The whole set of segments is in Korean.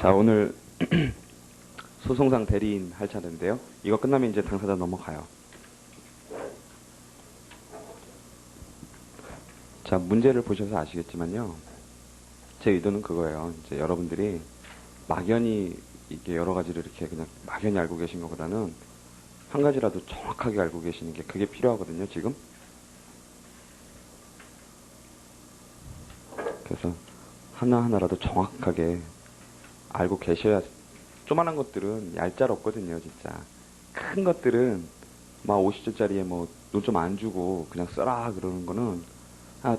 자, 오늘 소송상 대리인 할 차례인데요. 이거 끝나면 이제 당사자 넘어가요. 자, 문제를 보셔서 아시겠지만요. 제 의도는 그거예요. 이제 여러분들이 막연히 이게 여러 가지를 이렇게 그냥 막연히 알고 계신 것보다는 한 가지라도 정확하게 알고 계시는 게 그게 필요하거든요, 지금. 그래서 하나하나라도 정확하게 알고 계셔야, 조만한 것들은 얄짤없거든요, 진짜. 큰 것들은 막 50조짜리에 뭐 돈 좀 안 주고 그냥 써라 그러는 거는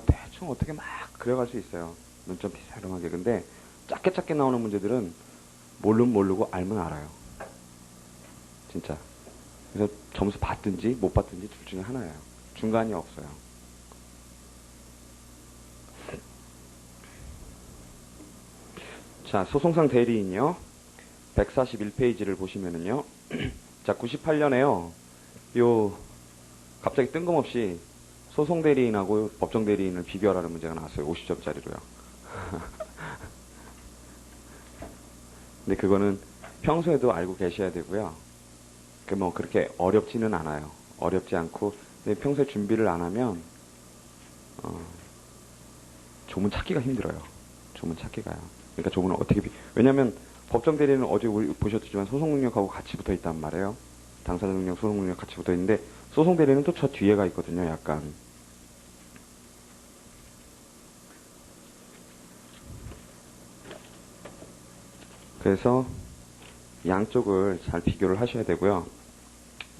대충 어떻게 막 그려갈 수 있어요. 눈 좀 비스름하게. 근데 작게 나오는 문제들은 모르면 모르고 알면 알아요. 진짜. 그래서 점수 받든지 못 받든지 둘 중에 하나예요. 중간이 없어요. 자, 소송상 대리인요. 141페이지를 보시면은요. 자, 98년에요. 갑자기 뜬금없이 소송 대리인하고 법정 대리인을 비교하라는 문제가 나왔어요. 50점짜리로요. 근데 그거는 평소에도 알고 계셔야 되고요. 뭐 그렇게 어렵지는 않아요. 어렵지 않고, 근데 평소에 준비를 안 하면 조문 찾기가 힘들어요. 조문 찾기가요. 그러니까 조문을 어떻게 왜냐면 법정 대리는 어제 우리 보셨지만 소송 능력하고 같이 붙어 있단 말이에요. 당사자 능력, 소송 능력 같이 붙어 있는데 소송 대리는 또 저 뒤에가 있거든요. 약간. 그래서 양쪽을 잘 비교를 하셔야 되고요.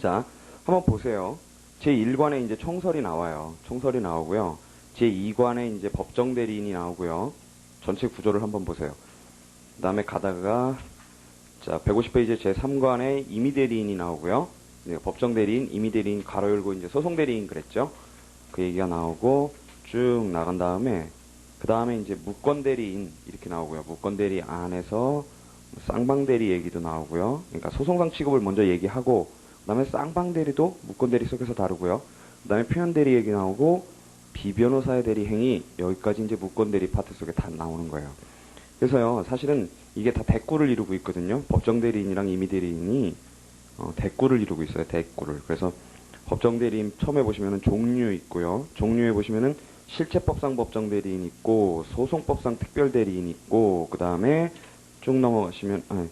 자, 한번 보세요. 제1관에 이제 총설이 나와요. 총설이 나오고요. 제2관에 이제 법정 대리인이 나오고요. 전체 구조를 한번 보세요. 그 다음에 가다가, 자, 150페이지 제3관에 임의 대리인이 나오고요. 법정 대리인, 임의 대리인, 가로 열고 이제 소송 대리인 그랬죠. 그 얘기가 나오고 쭉 나간 다음에, 그 다음에 이제 무권 대리인 이렇게 나오고요. 무권 대리 안에서 쌍방 대리 얘기도 나오고요. 그러니까 소송상 취급을 먼저 얘기하고, 그 다음에 쌍방 대리도 무권 대리 속에서 다루고요. 그 다음에 표현 대리 얘기 나오고, 비변호사의 대리 행위, 여기까지 이제 무권 대리 파트 속에 다 나오는 거예요. 그래서요, 사실은 이게 다 대꾸를 이루고 있거든요. 법정 대리인이랑 임의 대리인이 대꾸를 이루고 있어요. 대꾸를. 그래서 법정 대리인 처음에 보시면은 종류 있고요. 종류에 보시면은 실체법상 법정 대리인 있고, 소송법상 특별 대리인 있고, 그 다음에 쭉 넘어가시면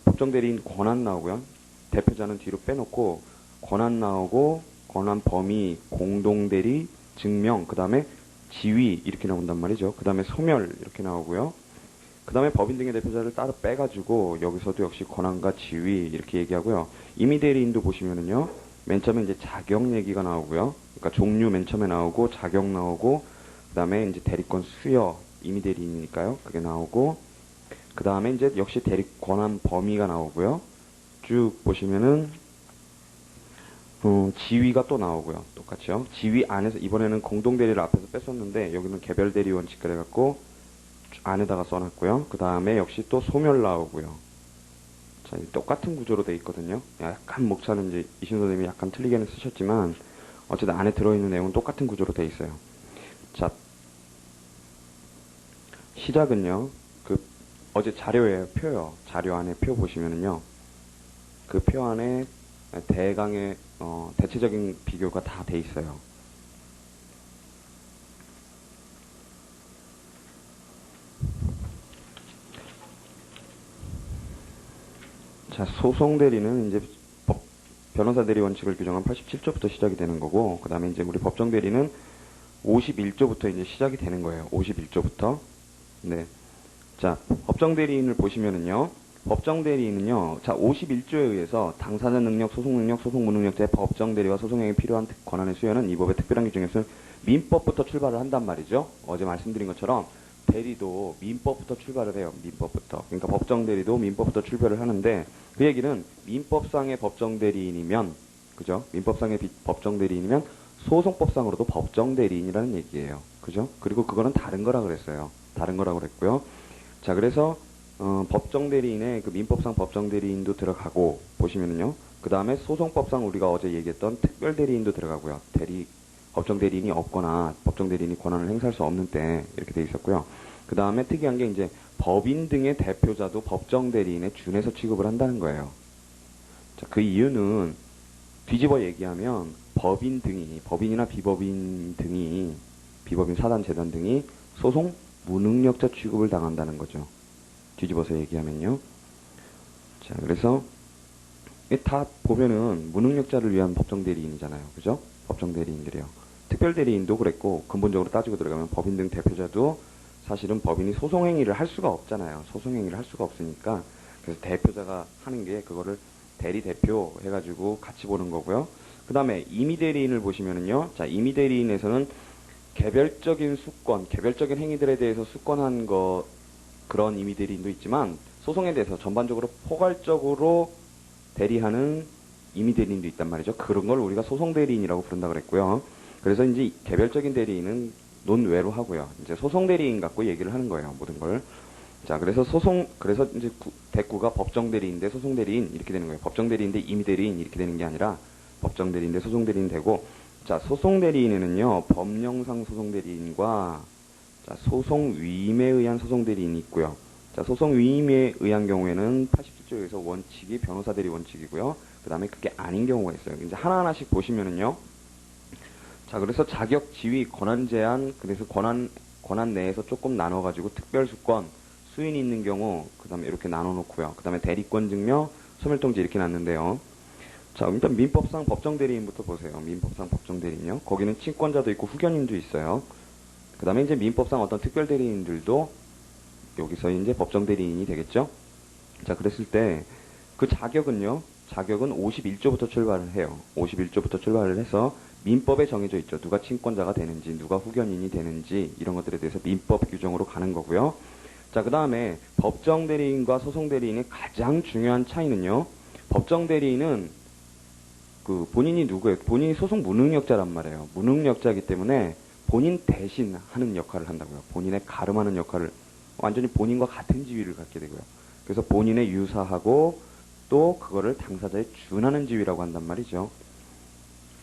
법정 대리인 권한 나오고요. 대표자는 뒤로 빼놓고 권한 나오고, 권한 범위, 공동 대리, 증명, 그 다음에 지위 이렇게 나온단 말이죠. 그 다음에 소멸 이렇게 나오고요. 그 다음에 법인 등의 대표자를 따로 빼가지고 여기서도 역시 권한과 지위 이렇게 얘기하고요. 임의 대리인도 보시면은요. 맨 처음에 이제 자격 얘기가 나오고요. 그러니까 종류 맨 처음에 나오고 자격 나오고, 그 다음에 이제 대리권 수여, 임의 대리인이니까요. 그게 나오고, 그 다음에 이제 역시 대리 권한 범위가 나오고요. 쭉 보시면은 지위가 또 나오고요. 똑같죠. 지위 안에서 이번에는 공동대리를 앞에서 뺐었는데 여기는 개별대리 원칙 그래갖고 안에다가 써놨고요. 그 다음에 역시 또 소멸 나오고요. 자, 똑같은 구조로 돼 있거든요. 약간 목차는 이제 이신 선생님이 약간 틀리게는 쓰셨지만 어쨌든 안에 들어있는 내용은 똑같은 구조로 돼 있어요. 자, 시작은요. 어제 자료예요. 표요. 자료 안에 표 보시면은요. 그 표 안에 대강의 대체적인 비교가 다 돼 있어요. 자, 소송 대리는 이제 변호사 대리 원칙을 규정한 87조부터 시작이 되는 거고, 그 다음에 이제 우리 법정 대리는 51조부터 이제 시작이 되는 거예요. 51조부터. 네. 자, 법정 대리인을 보시면은요. 법정 대리인은요. 자, 51조에 의해서 당사자 능력, 소송 능력, 소송 무능력 대 법정 대리와 소송행위에 필요한 권한의 수여는 이 법의 특별한 규정에서 민법부터 출발을 한단 말이죠. 어제 말씀드린 것처럼 대리도 민법부터 출발을 해요. 민법부터. 그러니까 법정 대리도 민법부터 출발을 하는데, 그 얘기는 민법상의 법정 대리인이면, 그죠? 민법상의 법정 대리인이면 소송법상으로도 법정 대리인이라는 얘기예요. 그죠? 그리고 그거는 다른 거라 그랬어요. 다른 거라고 그랬고요. 자, 그래서 법정 대리인의 그 민법상 법정 대리인도 들어가고 보시면은요. 그 다음에 소송법상 우리가 어제 얘기했던 특별 대리인도 들어가고요. 법정 대리인이 없거나 법정 대리인이 권한을 행사할 수 없는 때 이렇게 돼 있었고요. 그 다음에 특이한 게 이제 법인 등의 대표자도 법정 대리인에 준해서 취급을 한다는 거예요. 자, 그 이유는 뒤집어 얘기하면 법인 등이, 법인이나 비법인 등이, 비법인 사단, 재단 등이 소송 무능력자 취급을 당한다는 거죠. 뒤집어서 얘기하면요. 자, 그래서 다 보면은 무능력자를 위한 법정 대리인이잖아요. 그죠? 법정 대리인들이요. 특별 대리인도 그랬고, 근본적으로 따지고 들어가면 법인 등 대표자도 사실은 법인이 소송행위를 할 수가 없잖아요. 소송행위를 할 수가 없으니까. 그래서 대표자가 하는 게 그거를 대리 대표 해가지고 같이 보는 거고요. 그 다음에 임의 대리인을 보시면은요. 자, 임의 대리인에서는 개별적인 수권, 개별적인 행위들에 대해서 수권한 거, 그런 임의 대리인도 있지만, 소송에 대해서 전반적으로 포괄적으로 대리하는 임의 대리인도 있단 말이죠. 그런 걸 우리가 소송 대리인이라고 부른다 그랬고요. 그래서 이제 개별적인 대리인은 논외로 하고요. 이제 소송 대리인 갖고 얘기를 하는 거예요. 모든 걸. 자, 그래서 그래서 이제 대꾸가 법정 대리인데 소송 대리인 이렇게 되는 거예요. 법정 대리인데 임의 대리인 이렇게 되는 게 아니라 법정 대리인데 소송 대리인 되고, 자, 소송 대리인에는요, 법령상 소송 대리인과 자, 소송 위임에 의한 소송 대리인이 있고요. 자, 소송 위임에 의한 경우에는 87조에서 원칙이 변호사 대리 원칙이고요. 그 다음에 그게 아닌 경우가 있어요. 이제 하나하나씩 보시면은요. 자, 그래서 자격, 지위, 권한 제한, 그래서 권한 내에서 조금 나눠가지고 특별수권, 수인이 있는 경우, 그 다음에 이렇게 나눠놓고요. 그 다음에 대리권 증명, 소멸통지 이렇게 놨는데요. 자, 일단 민법상 법정대리인부터 보세요. 민법상 법정대리인요. 거기는 친권자도 있고 후견인도 있어요. 그 다음에 이제 민법상 어떤 특별대리인들도 여기서 이제 법정대리인이 되겠죠. 자, 그랬을 때 그 자격은 51조부터 출발을 해요. 51조부터 출발을 해서 민법에 정해져 있죠. 누가 친권자가 되는지, 누가 후견인이 되는지 이런 것들에 대해서 민법 규정으로 가는 거고요. 자, 그 다음에 법정대리인과 소송대리인의 가장 중요한 차이는요. 법정대리인은 그 본인이 누구예요? 본인이 소송 무능력자란 말이에요. 무능력자이기 때문에 본인 대신 하는 역할을 한다고요. 본인의 가름하는 역할을 완전히 본인과 같은 지위를 갖게 되고요. 그래서 본인의 유사하고 또 그거를 당사자에 준하는 지위라고 한단 말이죠.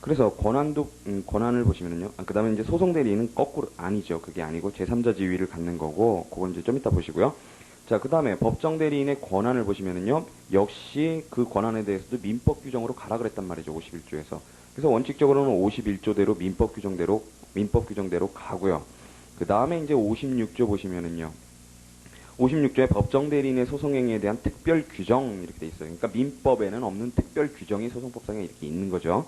그래서 권한을 보시면은요. 그 다음에 이제 소송 대리인은 거꾸로 아니죠. 그게 아니고 제3자 지위를 갖는 거고, 그건 이제 좀 이따 보시고요. 자, 그 다음에 법정 대리인의 권한을 보시면은요. 역시 그 권한에 대해서도 민법 규정으로 가라 그랬단 말이죠. 51조에서. 그래서 원칙적으로는 51조대로 민법 규정대로 가고요. 그 다음에 이제 56조 보시면은요. 56조에 법정 대리인의 소송행위에 대한 특별 규정 이렇게 돼 있어요. 그러니까 민법에는 없는 특별 규정이 소송법상에 이렇게 있는 거죠.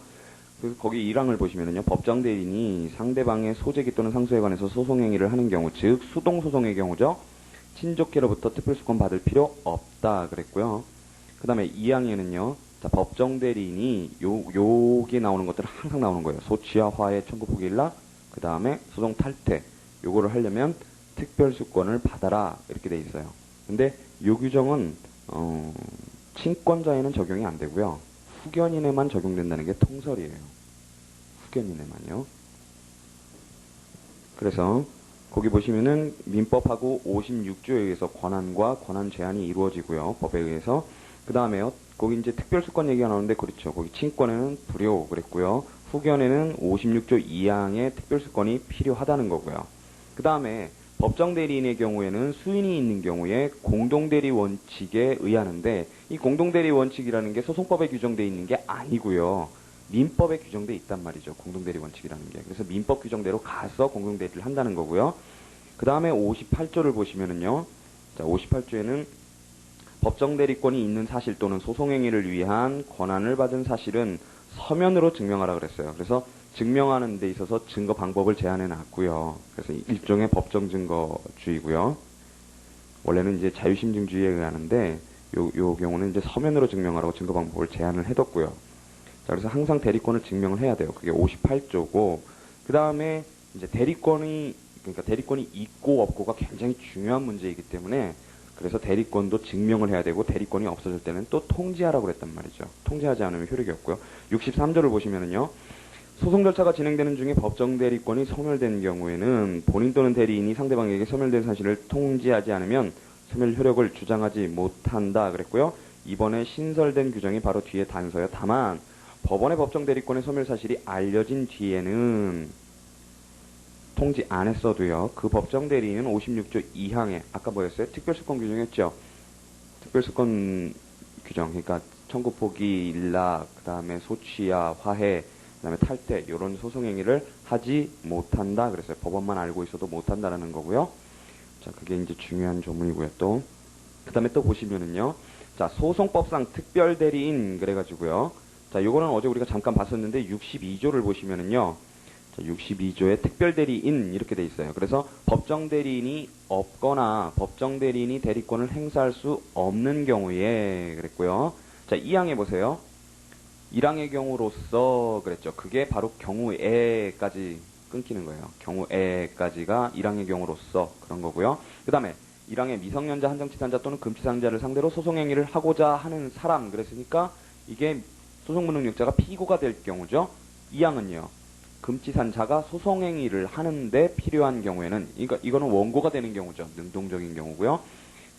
그래서 거기 1항을 보시면은요. 법정 대리인이 상대방의 소재기 또는 상소에 관해서 소송행위를 하는 경우, 즉 수동소송의 경우죠. 친족계로부터 특별수권 받을 필요 없다 그랬고요. 그 다음에 2항에는요. 자, 법정 대리인이 요게 나오는 것들은 항상 나오는 거예요. 소취와 화해 청구 포기일라, 그 다음에 소송 탈퇴. 요거를 하려면 특별수권을 받아라 이렇게 돼 있어요. 근데 요 규정은 친권자에는 적용이 안 되고요. 후견인에만 적용된다는 게 통설이에요. 후견인에만요. 그래서 거기 보시면은 민법하고 56조에 의해서 권한과 권한 제한이 이루어지고요. 법에 의해서. 그 다음에요. 거기 이제 특별수권 얘기가 나오는데 그렇죠. 거기 친권에는 불요 그랬고요. 후견에는 56조 2항의 특별수권이 필요하다는 거고요. 그 다음에 법정대리인의 경우에는 수인이 있는 경우에 공동대리 원칙에 의하는데, 이 공동대리 원칙이라는 게 소송법에 규정되어 있는 게 아니고요. 민법에 규정되어 있단 말이죠. 공동대리 원칙이라는 게. 그래서 민법 규정대로 가서 공동대리를 한다는 거고요. 그 다음에 58조를 보시면은요. 자, 58조에는 법정대리권이 있는 사실 또는 소송행위를 위한 권한을 받은 사실은 서면으로 증명하라 그랬어요. 그래서 증명하는 데 있어서 증거 방법을 제한해 놨고요. 그래서 일종의 법정 증거주의고요. 원래는 이제 자유심증주의에 의하는데 요 경우는 이제 서면으로 증명하라고 증거 방법을 제한을 해뒀고요. 자, 그래서 항상 대리권을 증명을 해야 돼요. 그게 58조고, 그 다음에 이제 대리권이 있고 없고가 굉장히 중요한 문제이기 때문에, 그래서 대리권도 증명을 해야 되고, 대리권이 없어질 때는 또 통지하라고 그랬단 말이죠. 통지하지 않으면 효력이 없고요. 63조를 보시면은요. 소송 절차가 진행되는 중에 법정 대리권이 소멸된 경우에는 본인 또는 대리인이 상대방에게 소멸된 사실을 통지하지 않으면 소멸 효력을 주장하지 못한다 그랬고요. 이번에 신설된 규정이 바로 뒤에 단서요. 다만 법원의 법정 대리권의 소멸 사실이 알려진 뒤에는 통지 안 했어도요. 그 법정 대리인은 56조 2항에 아까 뭐였어요? 특별수권 규정했죠. 특별수권 규정, 그러니까 청구 포기, 일락, 그 다음에 소취야, 화해, 그 다음에 탈퇴 이런 소송 행위를 하지 못한다 그랬어요. 법원만 알고 있어도 못한다라는 거고요. 자, 그게 이제 중요한 조문이고요. 또 그 다음에 또 보시면은요. 자, 소송법상 특별대리인 그래가지고요. 자, 요거는 어제 우리가 잠깐 봤었는데 62조를 보시면은요. 자, 62조에 특별대리인 이렇게 돼 있어요. 그래서 법정대리인이 없거나 법정대리인이 대리권을 행사할 수 없는 경우에 그랬고요. 자, 2항에 보세요. 1항의 경우로서 그랬죠. 그게 바로 경우에까지 끊기는 거예요. 경우에까지가 1항의 경우로서 그런 거고요. 그 다음에 1항의 미성년자, 한정치산자 또는 금치상자를 상대로 소송행위를 하고자 하는 사람 그랬으니까 이게 소송무능력자가 피고가 될 경우죠. 2항은요. 금치산자가 소송행위를 하는데 필요한 경우에는 그러니까 이거는 원고가 되는 경우죠. 능동적인 경우고요.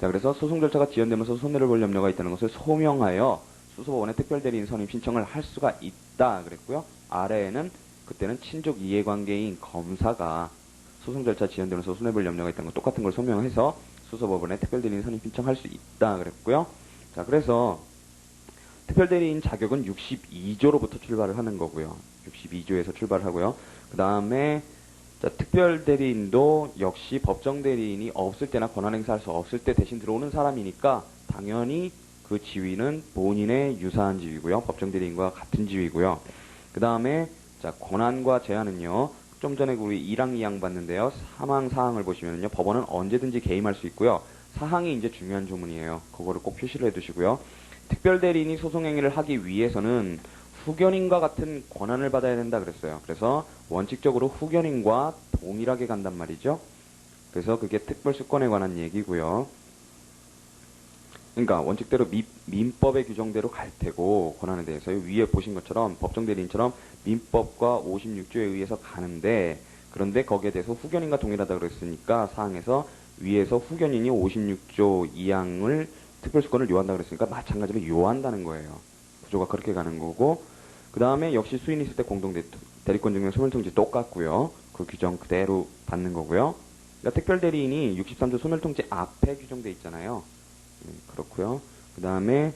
자, 그래서 소송 절차가 지연되면서 손해를 볼 염려가 있다는 것을 소명하여 수소법원에 특별대리인 선임 신청을 할 수가 있다 그랬고요. 아래에는 그때는 친족 이해관계인 검사가 소송 절차 지연되면서 손해볼 염려가 있다는 것 똑같은 걸 소명해서 수소법원에 특별대리인 선임 신청할 수 있다 그랬고요. 자, 그래서 특별대리인 자격은 62조로부터 출발을 하는 거고요. 62조에서 출발하고요. 그 다음에 특별대리인도 역시 법정대리인이 없을 때나 권한행사할 수 없을 때 대신 들어오는 사람이니까 당연히 그 지위는 본인의 유사한 지위고요. 법정대리인과 같은 지위고요. 그 다음에 자, 권한과 제한은요. 좀 전에 우리 1항, 2항 봤는데요. 3항, 4항을 보시면요. 법원은 언제든지 개임할 수 있고요. 4항이 이제 중요한 조문이에요. 그거를 꼭 표시를 해두시고요. 특별대리인이 소송행위를 하기 위해서는 후견인과 같은 권한을 받아야 된다 그랬어요. 그래서 원칙적으로 후견인과 동일하게 간단 말이죠. 그래서 그게 특별수권에 관한 얘기고요. 그러니까 원칙대로 민법의 규정대로 갈 테고 권한에 대해서 위에 보신 것처럼 법정대리인처럼 민법과 56조에 의해서 가는데 그런데 거기에 대해서 후견인과 동일하다 그랬으니까 사항에서 위에서 후견인이 56조 2항을 특별수권을 요한다 그랬으니까 마찬가지로 요한다는 거예요. 구조가 그렇게 가는 거고 그 다음에 역시 수인이 있을 때 공동대리권 증명 소멸통지 똑같고요. 그 규정 그대로 받는 거고요. 그러니까 특별대리인이 63조 소멸통지 앞에 규정돼 있잖아요. 그렇고요. 그 다음에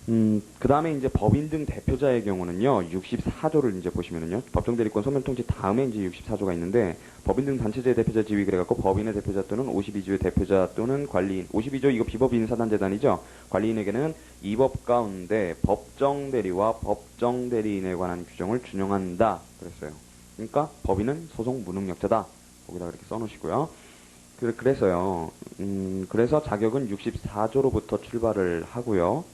이제 법인 등 대표자의 경우는요, 64조를 이제 보시면은요, 법정대리권 소멸통지 다음에 이제 64조가 있는데, 법인 등 단체제의 대표자 지위 그래갖고 법인의 대표자 또는 52조의 대표자 또는 관리인, 52조 이거 비법인 사단재단이죠? 관리인에게는 이 법 가운데 법정대리와 법정대리인에 관한 규정을 준용한다. 그랬어요. 그러니까 법인은 소송 무능력자다. 거기다 그렇게 써놓으시고요. 그래서요, 그래서 자격은 64조로부터 출발을 하고요.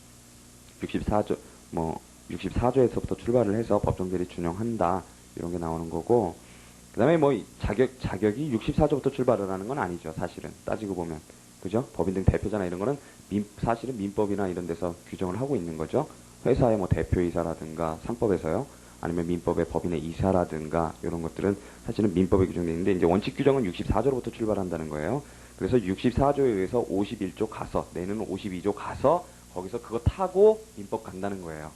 64조에서부터 출발을 해서 법정대리 준용한다. 이런 게 나오는 거고, 그 다음에 자격이 64조부터 출발을 하는 건 아니죠. 사실은. 따지고 보면. 그죠? 법인 등 대표자나 이런 거는 사실은 민법이나 이런 데서 규정을 하고 있는 거죠. 회사의 대표이사라든가 상법에서요. 아니면 민법의 법인의 이사라든가 이런 것들은 사실은 민법에 규정되어 있는데 이제 원칙 규정은 64조로부터 출발한다는 거예요. 그래서 64조에 의해서 51조 가서 내는 52조 가서 거기서 그거 타고 민법 간다는 거예요.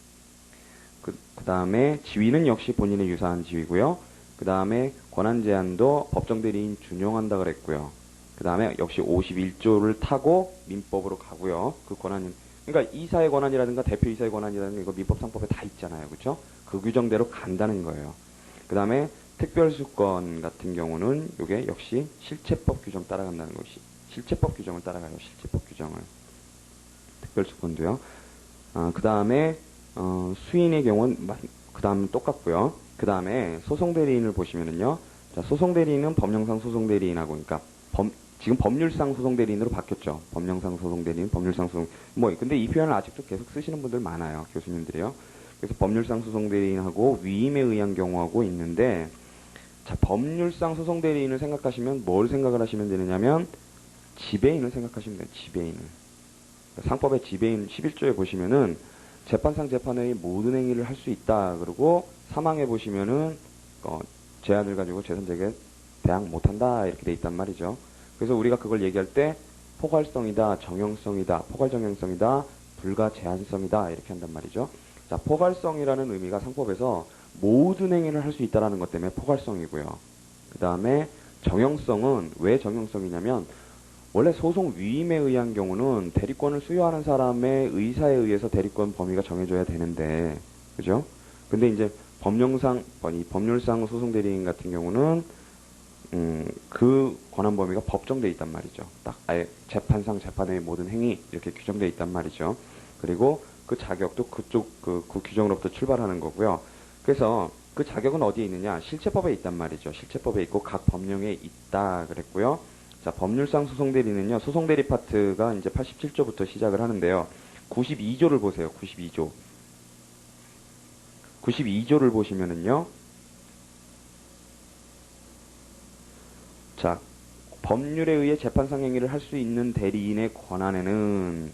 그 다음에 지위는 역시 본인의 유사한 지위고요. 그 다음에 권한 제한도 법정대리인 준용한다 그랬고요. 그 다음에 역시 51조를 타고 민법으로 가고요. 그 권한은 그러니까 이사의 권한이라든가 대표이사의 권한이라든가 이거 민법 상법에 다 있잖아요. 그렇죠? 그 규정대로 간다는 거예요. 그 다음에 특별수권 같은 경우는 이게 역시 실체법 규정 따라간다는 것이 실체법 규정을 따라가요. 실체법 규정을. 특별수권도요. 그 다음에 수인의 경우는 그 다음은 똑같고요. 그 다음에 소송대리인을 보시면은요. 자, 소송대리인은 법령상 소송대리인하고 그러니까 지금 법률상 소송대리인으로 바뀌었죠. 법령상 소송대리인, 법률상 소송 근데 이 표현을 아직도 계속 쓰시는 분들 많아요. 교수님들이요. 그래서 법률상 소송대리인하고 위임에 의한 경우하고 있는데 자, 법률상 소송대리인을 생각하시면 뭘 생각을 하시면 되느냐면 지배인을 생각하시면 돼요. 지배인을. 상법의 지배인 11조에 보시면은 재판상 재판의 모든 행위를 할 수 있다. 그리고 사망에 보시면은 제한을 가지고 제3자에게 대항 못한다. 이렇게 돼 있단 말이죠. 그래서 우리가 그걸 얘기할 때 포괄성이다, 정형성이다, 포괄정형성이다, 불가 제한성이다 이렇게 한단 말이죠. 자, 포괄성이라는 의미가 상법에서 모든 행위를 할 수 있다라는 것 때문에 포괄성이고요. 그 다음에 정형성은 왜 정형성이냐면 원래 소송 위임에 의한 경우는 대리권을 수여하는 사람의 의사에 의해서 대리권 범위가 정해져야 되는데, 그죠? 근데 이제 이 법률상 소송 대리인 같은 경우는 그 권한 범위가 법정돼 있단 말이죠. 딱 아예 재판상 재판의 모든 행위 이렇게 규정돼 있단 말이죠. 그리고 그 자격도 그 규정으로부터 출발하는 거고요. 그래서 그 자격은 어디에 있느냐? 실체법에 있단 말이죠. 실체법에 있고 각 법령에 있다 그랬고요. 자, 법률상 소송대리는요. 소송대리 파트가 이제 87조부터 시작을 하는데요. 92조를 보세요. 92조. 92조를 보시면은요. 자, 법률에 의해 재판상 행위를 할 수 있는 대리인의 권한에는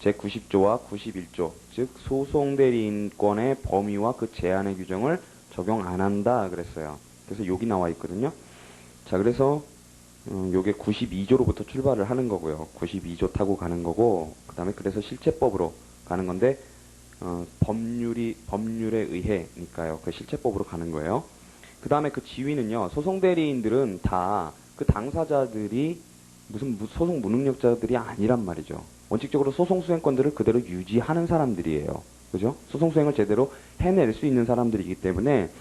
제90조와 91조, 즉 소송대리인권의 범위와 그 제한의 규정을 적용 안 한다 그랬어요. 그래서 여기 나와 있거든요. 자, 그래서 요게 92조로부터 출발을 하는 거고요. 92조 타고 가는 거고, 그 다음에 그래서 실체법으로 가는 건데, 법률에 의해니까요. 그 실체법으로 가는 거예요. 그 다음에 그 지위는요, 소송대리인들은 다 그 당사자들이 무슨 소송 무능력자들이 아니란 말이죠. 원칙적으로 소송 수행권들을 그대로 유지하는 사람들이에요. 그죠? 소송 수행을 제대로 해낼 수 있는 사람들이기 때문에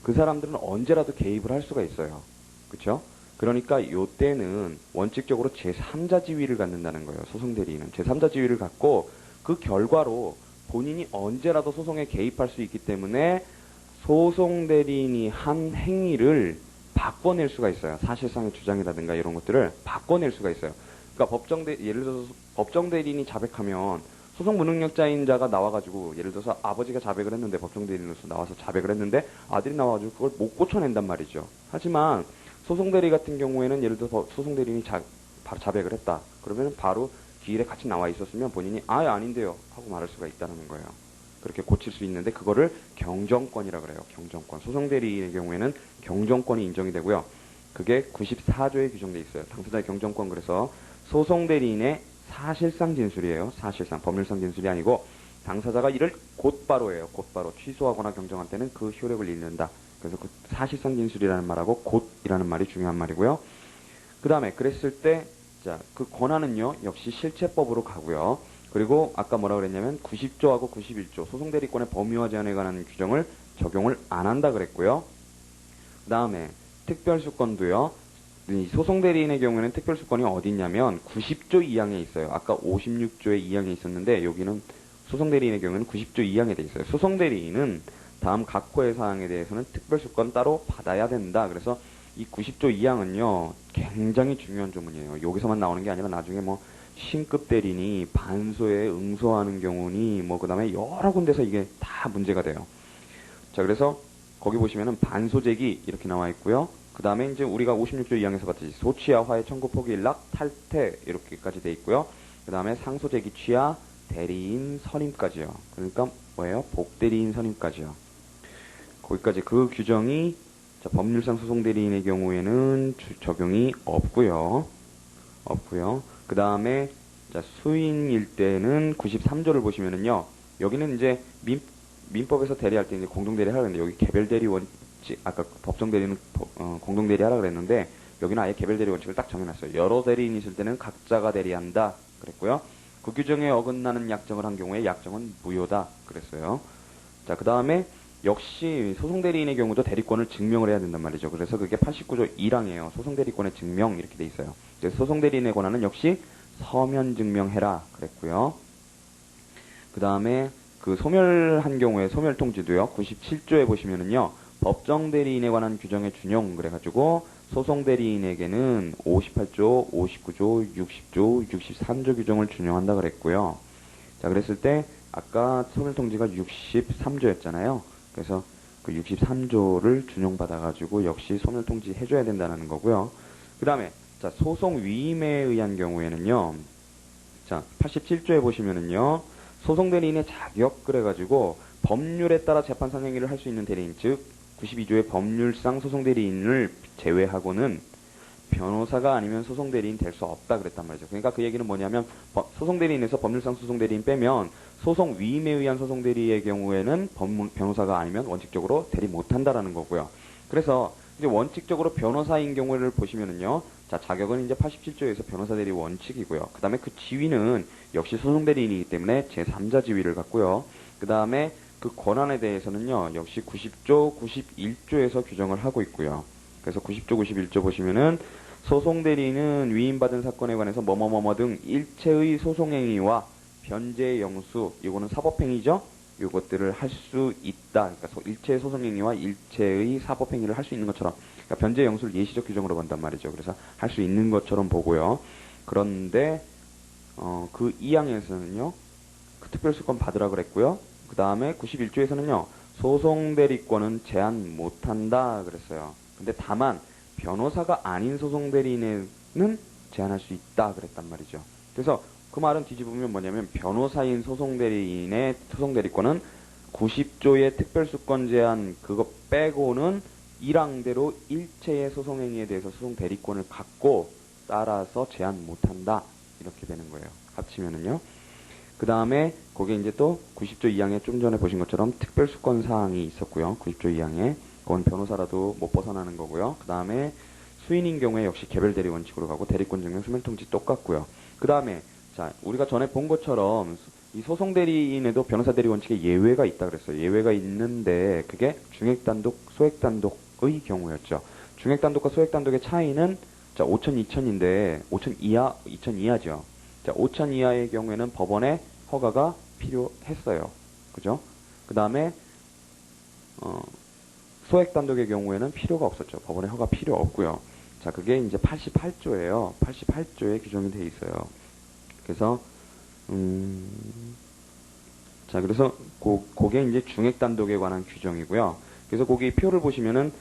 그 사람들은 언제라도 개입을 할 수가 있어요. 그쵸? 그러니까 요때는 원칙적으로 제3자 지위를 갖는다는 거예요. 소송 대리인은 제3자 지위를 갖고 그 결과로 본인이 언제라도 소송에 개입할 수 있기 때문에 소송 대리인이 한 행위를 바꿔낼 수가 있어요. 사실상의 주장이라든가 이런 것들을 바꿔낼 수가 있어요. 그러니까 예를 들어서 법정 대리인이 자백하면 소송 무능력자인 자가 나와가지고 예를 들어서 아버지가 자백을 했는데 법정 대리인으로서 나와서 자백을 했는데 아들이 나와가지고 그걸 못 고쳐낸단 말이죠. 하지만 소송 대리 같은 경우에는 예를 들어서 소송 대리인이 바로 자백을 했다. 그러면 바로 기일에 같이 나와 있었으면 본인이 아닌데요 하고 말할 수가 있다는 거예요. 그렇게 고칠 수 있는데 그거를 경정권이라 그래요. 경정권. 소송 대리인의 경우에는 경정권이 인정이 되고요. 그게 94조에 규정돼 있어요. 당사자의 경정권. 그래서 소송 대리인의 사실상 진술이에요. 사실상 법률상 진술이 아니고 당사자가 이를 곧바로 해요. 곧바로 취소하거나 경정할 때는 그 효력을 잃는다. 그래서 그 사실상 진술이라는 말하고 곧이라는 말이 중요한 말이고요. 그 다음에 그랬을 때 자, 그 권한은요 역시 실체법으로 가고요. 그리고 아까 뭐라 그랬냐면 90조하고 91조 소송대리권의 범위와 제한에 관한 규정을 적용을 안 한다 그랬고요. 그 다음에 특별수권도요. 이 소송대리인의 경우에는 특별수권이 어디 있냐면 90조 2항에 있어요. 아까 56조에 2항에 있었는데 여기는 소송대리인의 경우에는 90조 2항에 돼 있어요. 소송대리인은 다음 각 호의 사항에 대해서는 특별수권 따로 받아야 된다. 그래서 이 90조 2항은요 굉장히 중요한 조문이에요. 여기서만 나오는 게 아니라 나중에 뭐 신급 대리인이 반소에 응소하는 경우니 뭐 그 다음에 여러 군데서 이게 다 문제가 돼요. 자, 그래서 거기 보시면은 반소제기 이렇게 나와 있고요. 그 다음에 이제 우리가 56조 2항에서 봤듯이 소취하 화해 청구 포기 일락 탈퇴 이렇게까지 돼 있고요. 그 다음에 상소제기 취하 대리인 선임까지요. 그러니까 뭐예요? 복대리인 선임까지요. 거기까지 그 규정이 자, 법률상 소송 대리인의 경우에는 적용이 없고요. 그 다음에 자, 수인일 때는 93조를 보시면은요. 여기는 이제 민법에서 대리할 때 이제 공동대리 하라 그랬는데 여기 개별대리 원칙 아까 법정 대리는 공동대리 하라 그랬는데 여기는 아예 개별대리 원칙을 딱 정해놨어요. 여러 대리인이 있을 때는 각자가 대리한다 그랬고요. 그 규정에 어긋나는 약정을 한 경우에 약정은 무효다 그랬어요. 자, 그 다음에 역시 소송대리인의 경우도 대리권을 증명을 해야 된단 말이죠. 그래서 그게 89조 1항이에요. 소송대리권의 증명 이렇게 돼 있어요. 그래서 소송대리인의 권한은 역시 서면 증명해라 그랬고요. 그 다음에 그 소멸한 경우에 소멸통지도요. 97조에 보시면은요. 법정대리인에 관한 규정의 준용 그래가지고 소송대리인에게는 58조, 59조, 60조, 63조 규정을 준용한다 그랬고요. 자, 그랬을 때 아까 소멸통지가 63조였잖아요. 그래서 그 63조를 준용받아가지고 역시 소멸통지 해줘야 된다는 거고요. 그 다음에 자, 소송 위임에 의한 경우에는요. 자, 87조에 보시면은요. 소송대리인의 자격 그래가지고 법률에 따라 재판상 행위를 할 수 있는 대리인 즉 92조의 법률상 소송대리인을 제외하고는 변호사가 아니면 소송대리인 될 수 없다 그랬단 말이죠. 그러니까 그 얘기는 뭐냐면 소송대리인에서 법률상 소송대리인 빼면 소송 위임에 의한 소송대리의 경우에는 변호사가 아니면 원칙적으로 대리 못한다라는 거고요. 그래서 이제 원칙적으로 변호사인 경우를 보시면은요. 자, 자격은 이제 87조에서 변호사 대리 원칙이고요. 그 다음에 그 지위는 역시 소송 대리인이기 때문에 제3자 지위를 갖고요. 그 다음에 그 권한에 대해서는요. 역시 90조, 91조에서 규정을 하고 있고요. 그래서 90조, 91조 보시면은 소송 대리인은 위임받은 사건에 관해서 뭐뭐뭐뭐 등 일체의 소송행위와 변제 영수, 이거는 사법행위죠. 이것들을 할 수 있다. 그러니까 일체의 소송행위와 일체의 사법행위를 할 수 있는 것처럼, 그러니까 변제 영수를 예시적 규정으로 본단 말이죠. 그래서 할 수 있는 것처럼 보고요. 그런데 그 2항에서는요, 그 특별수권 받으라 그랬고요. 그 다음에 91조에서는요, 소송 대리권은 제한 못한다 그랬어요. 근데 다만 변호사가 아닌 소송 대리인은 제한할 수 있다 그랬단 말이죠. 그래서 그 말은 뒤집으면 뭐냐면 변호사인 소송 대리인의 소송 대리권은 90조의 특별수권 제한 그거 빼고는 1항대로 일체의 소송행위에 대해서 소송 대리권을 갖고 따라서 제한 못한다 이렇게 되는 거예요. 합치면은요. 그 다음에 거기에 이제 또 90조 2항에 좀 전에 보신 것처럼 특별수권 사항이 있었고요. 90조 2항에 그건 변호사라도 못 벗어나는 거고요. 그 다음에 수인인 경우에 역시 개별 대리 원칙으로 가고 대리권 증명 수명 통지 똑같고요. 그 다음에 자 우리가 전에 본 것처럼 이 소송 대리인에도 변호사 대리 원칙에 예외가 있다 그랬어요. 예외가 있는데 그게 중액 단독, 소액 단독의 경우였죠. 중액 단독과 소액 단독의 차이는 자 5천, 2천인데 5천 이하, 2천 이하죠. 자 5천 이하의 경우에는 법원의 허가가 필요했어요. 그죠? 그 다음에 소액 단독의 경우에는 필요가 없었죠. 법원의 허가 필요 없고요. 자, 그게 이제 88조예요. 88조에 규정이 돼 있어요. 그래서 자, 그래서 그게 이제 중액 단독에 관한 규정이고요. 그래서 거기 표를 보시면은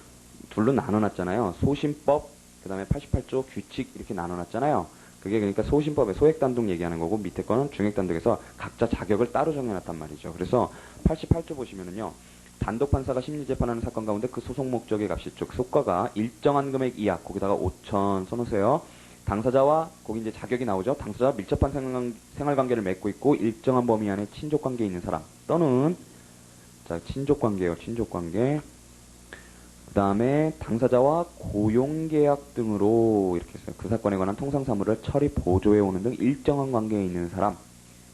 둘로 나눠놨잖아요. 소신법, 그 다음에 88조 규칙 이렇게 나눠놨잖아요. 그게 그러니까 소신법의 소액 단독 얘기하는 거고 밑에 거는 중액 단독에서 각자 자격을 따로 정해놨단 말이죠. 그래서 88조 보시면은요. 단독 판사가 심리 재판하는 사건 가운데 그 소송 목적의 값이 즉 속가가 일정한 금액 이하 거기다가 5천 써놓으세요. 당사자와 거기 이제 자격이 나오죠. 당사자와 밀접한 생활 관계를 맺고 있고 일정한 범위 안에 친족 관계에 있는 사람 또는 자 친족 관계요. 친족 관계. 그 다음에 당사자와 고용 계약 등으로 이렇게 했어요. 그 사건에 관한 통상 사무를 처리 보조해 오는 등 일정한 관계에 있는 사람.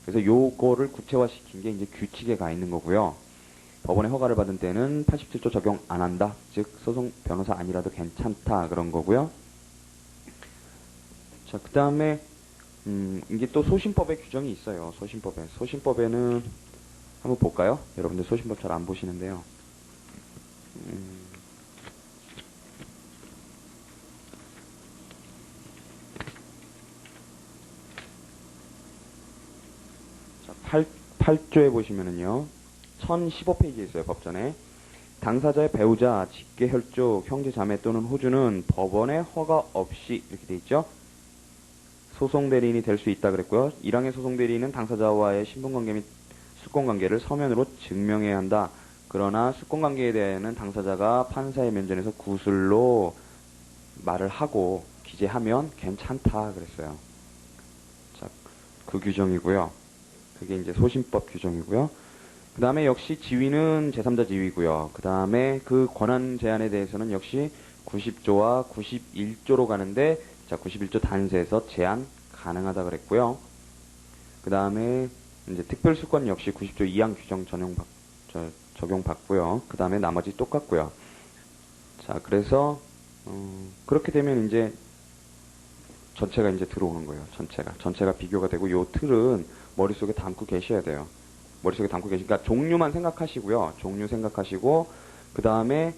그래서 요거를 구체화시킨 게 이제 규칙에 가 있는 거고요. 법원의 허가를 받은 때는 87조 적용 안 한다. 즉 소송 변호사 아니라도 괜찮다 그런 거고요. 자, 그 다음에 이게 또 소신법의 규정이 있어요. 소신법에는 한번 볼까요? 여러분들 소신법 잘 안 보시는데요. 자, 8조에 보시면은요. 1015페이지에 있어요. 법전에. 당사자의 배우자, 직계 혈족, 형제 자매 또는 호주는 법원의 허가 없이 이렇게 돼 있죠. 소송 대리인이 될 수 있다 그랬고요. 1항의 소송 대리인은 당사자와의 신분관계 및 수권관계를 서면으로 증명해야 한다. 그러나 수권관계에 대해서는 당사자가 판사의 면전에서 구술로 말을 하고 기재하면 괜찮다 그랬어요. 자, 그 규정이고요. 그게 이제 소신법 규정이고요. 그 다음에 역시 지위는 제3자 지위고요. 그 다음에 그 권한 제한에 대해서는 역시 90조와 91조로 가는데 자 91조 단세에서 제한 가능하다 그랬고요. 그 다음에 이제 특별수권 역시 90조 2항 규정 적용받고요. 그 다음에 나머지 똑같고요. 자 그래서 그렇게 되면 이제 전체가 이제 들어오는 거예요. 전체가 비교가 되고 요 틀은 머릿속에 담고 계셔야 돼요. 머릿속에 담고 계시니까 종류만 생각하시고요. 종류 생각하시고 그 다음에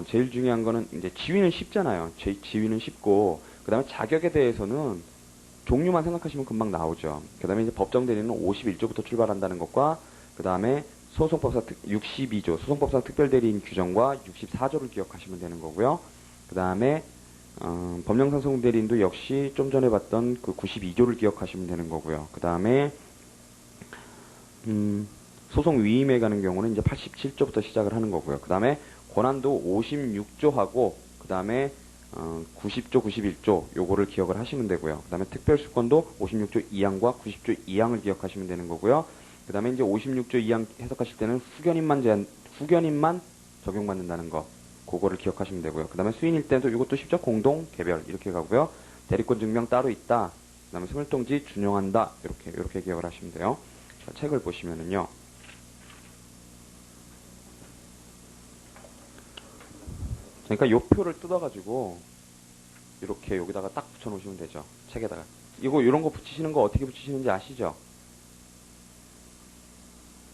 제일 중요한 거는 이제 지위는 쉽잖아요. 지위는 쉽고 그 다음에 자격에 대해서는 종류만 생각하시면 금방 나오죠. 그 다음에 이제 법정 대리는 51조부터 출발한다는 것과 그 다음에 소송법상 62조 소송법상 특별대리인 규정과 64조를 기억하시면 되는 거고요. 그 다음에 법령상송 대리인도 역시 좀 전에 봤던 그 92조를 기억하시면 되는 거고요. 그 다음에 소송 위임에 가는 경우는 이제 87조부터 시작을 하는 거고요. 그 다음에 권한도 56조하고 그 다음에 90조, 91조 요거를 기억을 하시면 되고요. 그 다음에 특별수권도 56조 2항과 90조 2항을 기억하시면 되는 거고요. 그 다음에 이제 56조 2항 해석하실 때는 후견인만 적용받는다는 거. 그거를 기억하시면 되고요. 그 다음에 수인일 때도 이것도 쉽죠. 공동, 개별 이렇게 가고요. 대리권 증명 따로 있다. 그 다음에 승일동지 준용한다. 이렇게 기억을 하시면 돼요. 자, 책을 보시면은요. 그러니까 요 표를 뜯어가지고 이렇게 여기다가 딱 붙여놓으시면 되죠. 책에다가. 이런 거 붙이시는 거 어떻게 붙이시는지 아시죠?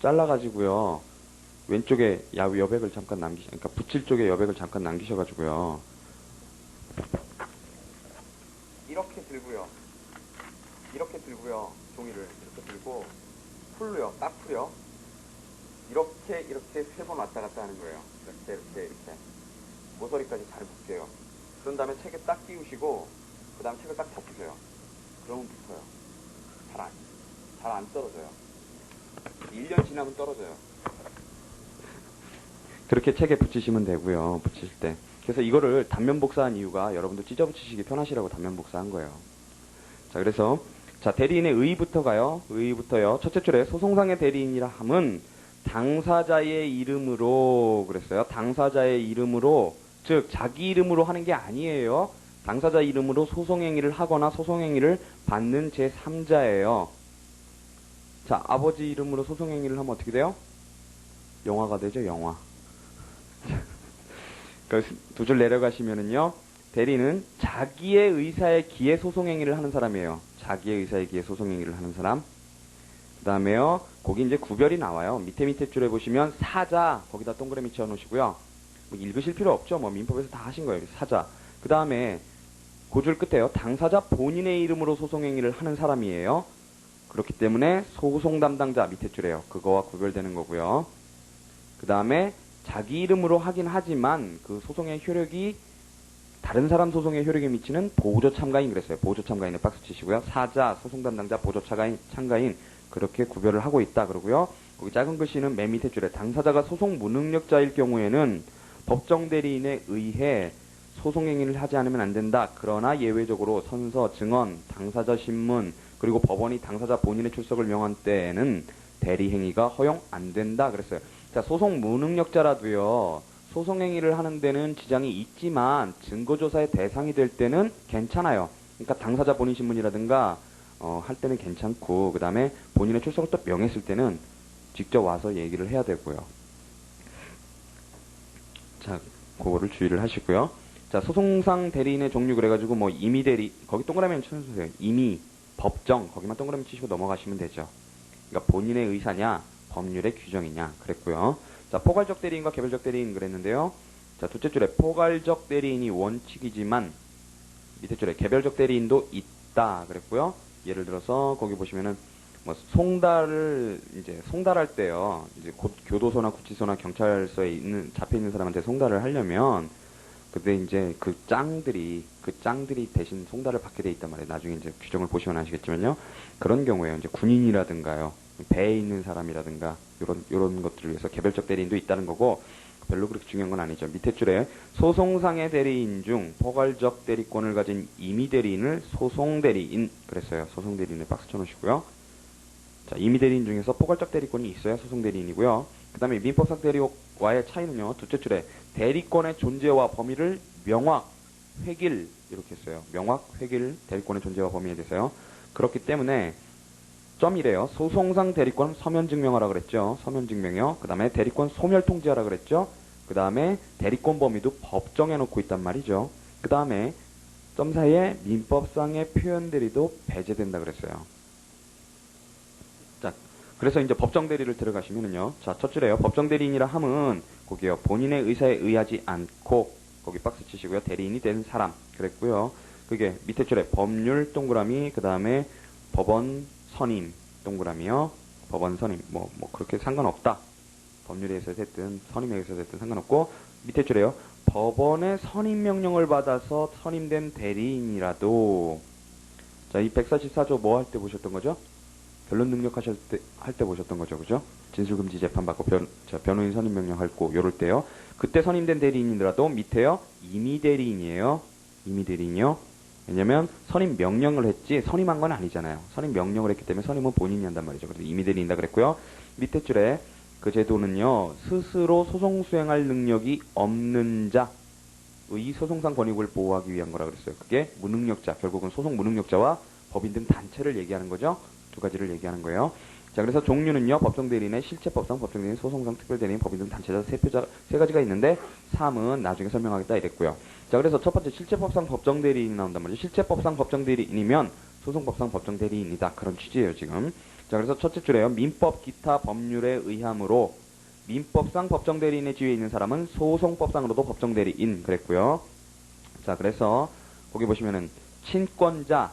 잘라가지고요. 왼쪽에 여백을 잠깐 그러니까 붙일 쪽에 여백을 잠깐 남기셔가지고요. 이렇게 들고요. 종이를 이렇게 들고 풀로요. 딱 풀요. 이렇게 세 번 왔다 갔다 하는 거예요. 이렇게. 모서리까지 잘 붙게요. 그런 다음에 책에 딱 끼우시고 그 다음 책을 딱 덮으세요. 그러면 붙어요. 잘 안 떨어져요. 1년 지나면 떨어져요. 그렇게 책에 붙이시면 되고요. 붙이실 때. 그래서 이거를 단면 복사한 이유가 여러분도 찢어 붙이시기 편하시라고 단면 복사한 거예요. 자, 그래서 대리인의 의의부터 가요. 의의부터요. 첫째 줄에 소송상의 대리인이라 함은 당사자의 이름으로 그랬어요. 당사자의 이름으로, 즉 자기 이름으로 하는 게 아니에요. 당사자 이름으로 소송행위를 하거나 소송행위를 받는 제3자예요. 자, 아버지 이름으로 소송행위를 하면 어떻게 돼요? 영화가 되죠, 영화. 두 줄 내려가시면은요, 대리는 자기의 의사에 기해 소송행위를 하는 사람이에요. 자기의 의사에 기해 소송행위를 하는 사람. 그 다음에요, 거기 이제 구별이 나와요. 밑에 줄에 보시면 사자, 거기다 동그라미 치워 놓으시고요. 뭐 읽으실 필요 없죠. 뭐 민법에서 다 하신 거예요. 사자. 그 다음에 그 줄 끝에요. 당사자 본인의 이름으로 소송행위를 하는 사람이에요. 그렇기 때문에 소송 담당자 밑에 줄에요. 그거와 구별되는 거고요. 그 다음에 자기 이름으로 하긴 하지만 그 소송의 효력이 다른 사람 소송의 효력에 미치는 보조 참가인 그랬어요. 보조 참가인에 박수 치시고요. 사자, 소송 담당자, 보조 참가인 그렇게 구별을 하고 있다 그러고요. 거기 작은 글씨는 맨 밑에 줄에 당사자가 소송 무능력자일 경우에는 법정 대리인에 의해 소송행위를 하지 않으면 안 된다. 그러나 예외적으로 선서, 증언, 당사자 신문 그리고 법원이 당사자 본인의 출석을 명한 때에는 대리행위가 허용 안 된다 그랬어요. 자, 소송 무능력자라도요. 소송행위를 하는 데는 지장이 있지만 증거조사의 대상이 될 때는 괜찮아요. 그러니까 당사자 본인 신문이라든가 할 때는 괜찮고 그 다음에 본인의 출석을 또 명했을 때는 직접 와서 얘기를 해야 되고요. 자, 그거를 주의를 하시고요. 자, 소송상 대리인의 종류 그래가지고 뭐 임의 대리 거기 동그라미 쳐주세요. 임의, 법정 거기만 동그라미 치시고 넘어가시면 되죠. 그러니까 본인의 의사냐 법률의 규정이냐 그랬고요. 자, 포괄적 대리인과 개별적 대리인 그랬는데요. 자, 둘째 줄에 포괄적 대리인이 원칙이지만 밑에 줄에 개별적 대리인도 있다 그랬고요. 예를 들어서 거기 보시면은 뭐 송달할 때요. 이제 교도소나 구치소나 경찰서에 잡혀 있는 사람한테 송달을 하려면 그때 이제 그 짱들이 대신 송달을 받게 돼 있단 말이에요. 나중에 이제 규정을 보시면 아시겠지만요. 그런 경우에요. 이제 군인이라든가요. 배에 있는 사람이라든가 요런 것들을 위해서 개별적 대리인도 있다는 거고 별로 그렇게 중요한 건 아니죠. 밑에 줄에 소송상의 대리인 중 포괄적 대리권을 가진 임의 대리인을 소송 대리인 그랬어요. 소송 대리인에 박수 쳐 놓으시고요. 자, 임의 대리인 중에서 포괄적 대리권이 있어야 소송 대리인이고요. 그 다음에 민법상 대리와의 차이는요. 둘째 줄에 대리권의 존재와 범위를 명확, 획일 이렇게 했어요. 명확, 획일, 대리권의 존재와 범위에 대해서요. 그렇기 때문에 점이래요. 소송상 대리권 서면 증명하라 그랬죠. 서면 증명이요. 그 다음에 대리권 소멸 통지하라 그랬죠. 그 다음에 대리권 범위도 법정에 놓고 있단 말이죠. 그 다음에 점 사이에 민법상의 표현들이도 배제된다 그랬어요. 자, 그래서 이제 법정 대리를 들어가시면은요. 자, 첫 줄에요. 법정 대리인이라 함은 거기요. 본인의 의사에 의하지 않고 거기 박스 치시고요. 대리인이 된 사람 그랬고요. 그게 밑에 줄에 법률 동그라미 그 다음에 법원 선임 동그라미요. 법원 선임 뭐 그렇게 상관없다. 법률에 의해서 됐든 선임에 의해서 됐든 상관없고 밑에 줄에요. 법원의 선임 명령을 받아서 선임된 대리인이라도 자, 이 144조 뭐 할 때 보셨던 거죠? 변론 능력하실 때 할 때 보셨던 거죠, 그죠? 진술금지 재판 받고 변호인 선임 명령 할고 요럴 때요. 그때 선임된 대리인이라도 밑에요. 임의 대리인이에요. 임의 대리인이요. 왜냐면 선임 명령을 했지 선임한 건 아니잖아요. 선임 명령을 했기 때문에 선임은 본인이 한단 말이죠. 그래서 임의 대리인이다 그랬고요. 밑에 줄에 그 제도는요, 스스로 소송 수행할 능력이 없는 자의 소송상 권익을 보호하기 위한 거라 그랬어요. 그게 무능력자, 결국은 소송 무능력자와 법인 등 단체를 얘기하는 거죠. 두 가지를 얘기하는 거예요. 자, 그래서 종류는요, 법정대리인의 실체법상, 법정대리인, 소송상, 특별대리인, 법인 등 단체자 세 가지가 있는데, 3은 나중에 설명하겠다 이랬고요. 자, 그래서 첫 번째 실체법상 법정대리인이 나온단 말이죠. 실체법상 법정대리인이면 소송법상 법정대리인이다. 그런 취지예요, 지금. 자, 그래서 첫째 줄에요. 민법 기타 법률에 의함으로 민법상 법정대리인의 지위에 있는 사람은 소송법상으로도 법정대리인 그랬고요. 자, 그래서 거기 보시면은 친권자,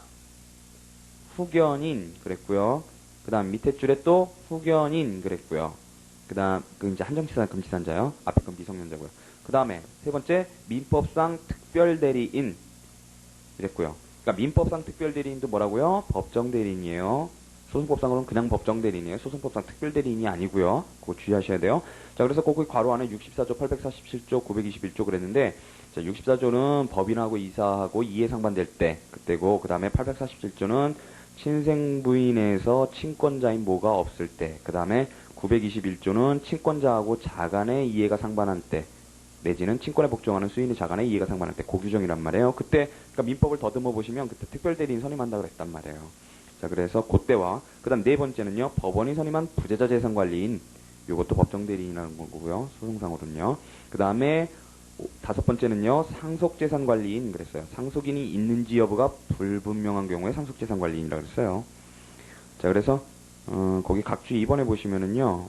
후견인 그랬고요. 그 다음 밑에 줄에 또 후견인 그랬고요. 그 다음 이제 한정치산 금치산자요. 앞에 건 미성년자고요. 그 다음에 세 번째 민법상 특별대리인 이랬고요. 그러니까 민법상 특별대리인도 뭐라고요? 법정대리인이에요. 소송법상으로는 그냥 법정대리인이에요. 소송법상 특별대리인이 아니고요. 그거 주의하셔야 돼요. 자, 그래서 거기 괄호 안에 64조, 847조, 921조 그랬는데, 자, 64조는 법인하고 이사하고 이해상반될 때 그때고, 그 다음에 847조는 친생부인에서 친권자인 모가 없을 때, 그 다음에 921조는 친권자하고 자간의 이해가 상반한 때, 내지는 친권에 복종하는 수인의 자간의 이해가 상반할 때, 그 규정이란 말이에요. 그때, 그러니까 민법을 더듬어 보시면 그때 특별대리인 선임한다 그랬단 말이에요. 자, 그래서 그때와, 그 다음 네 번째는요, 법원이 선임한 부재자 재산관리인, 요것도 법정대리인이라는 거고요. 소송상으로는요. 그 다음에 다섯 번째는요, 상속재산관리인 그랬어요. 상속인이 있는지 여부가 불분명한 경우에 상속재산관리인이라고 그랬어요. 자, 그래서 거기 각주 2번에 보시면은요,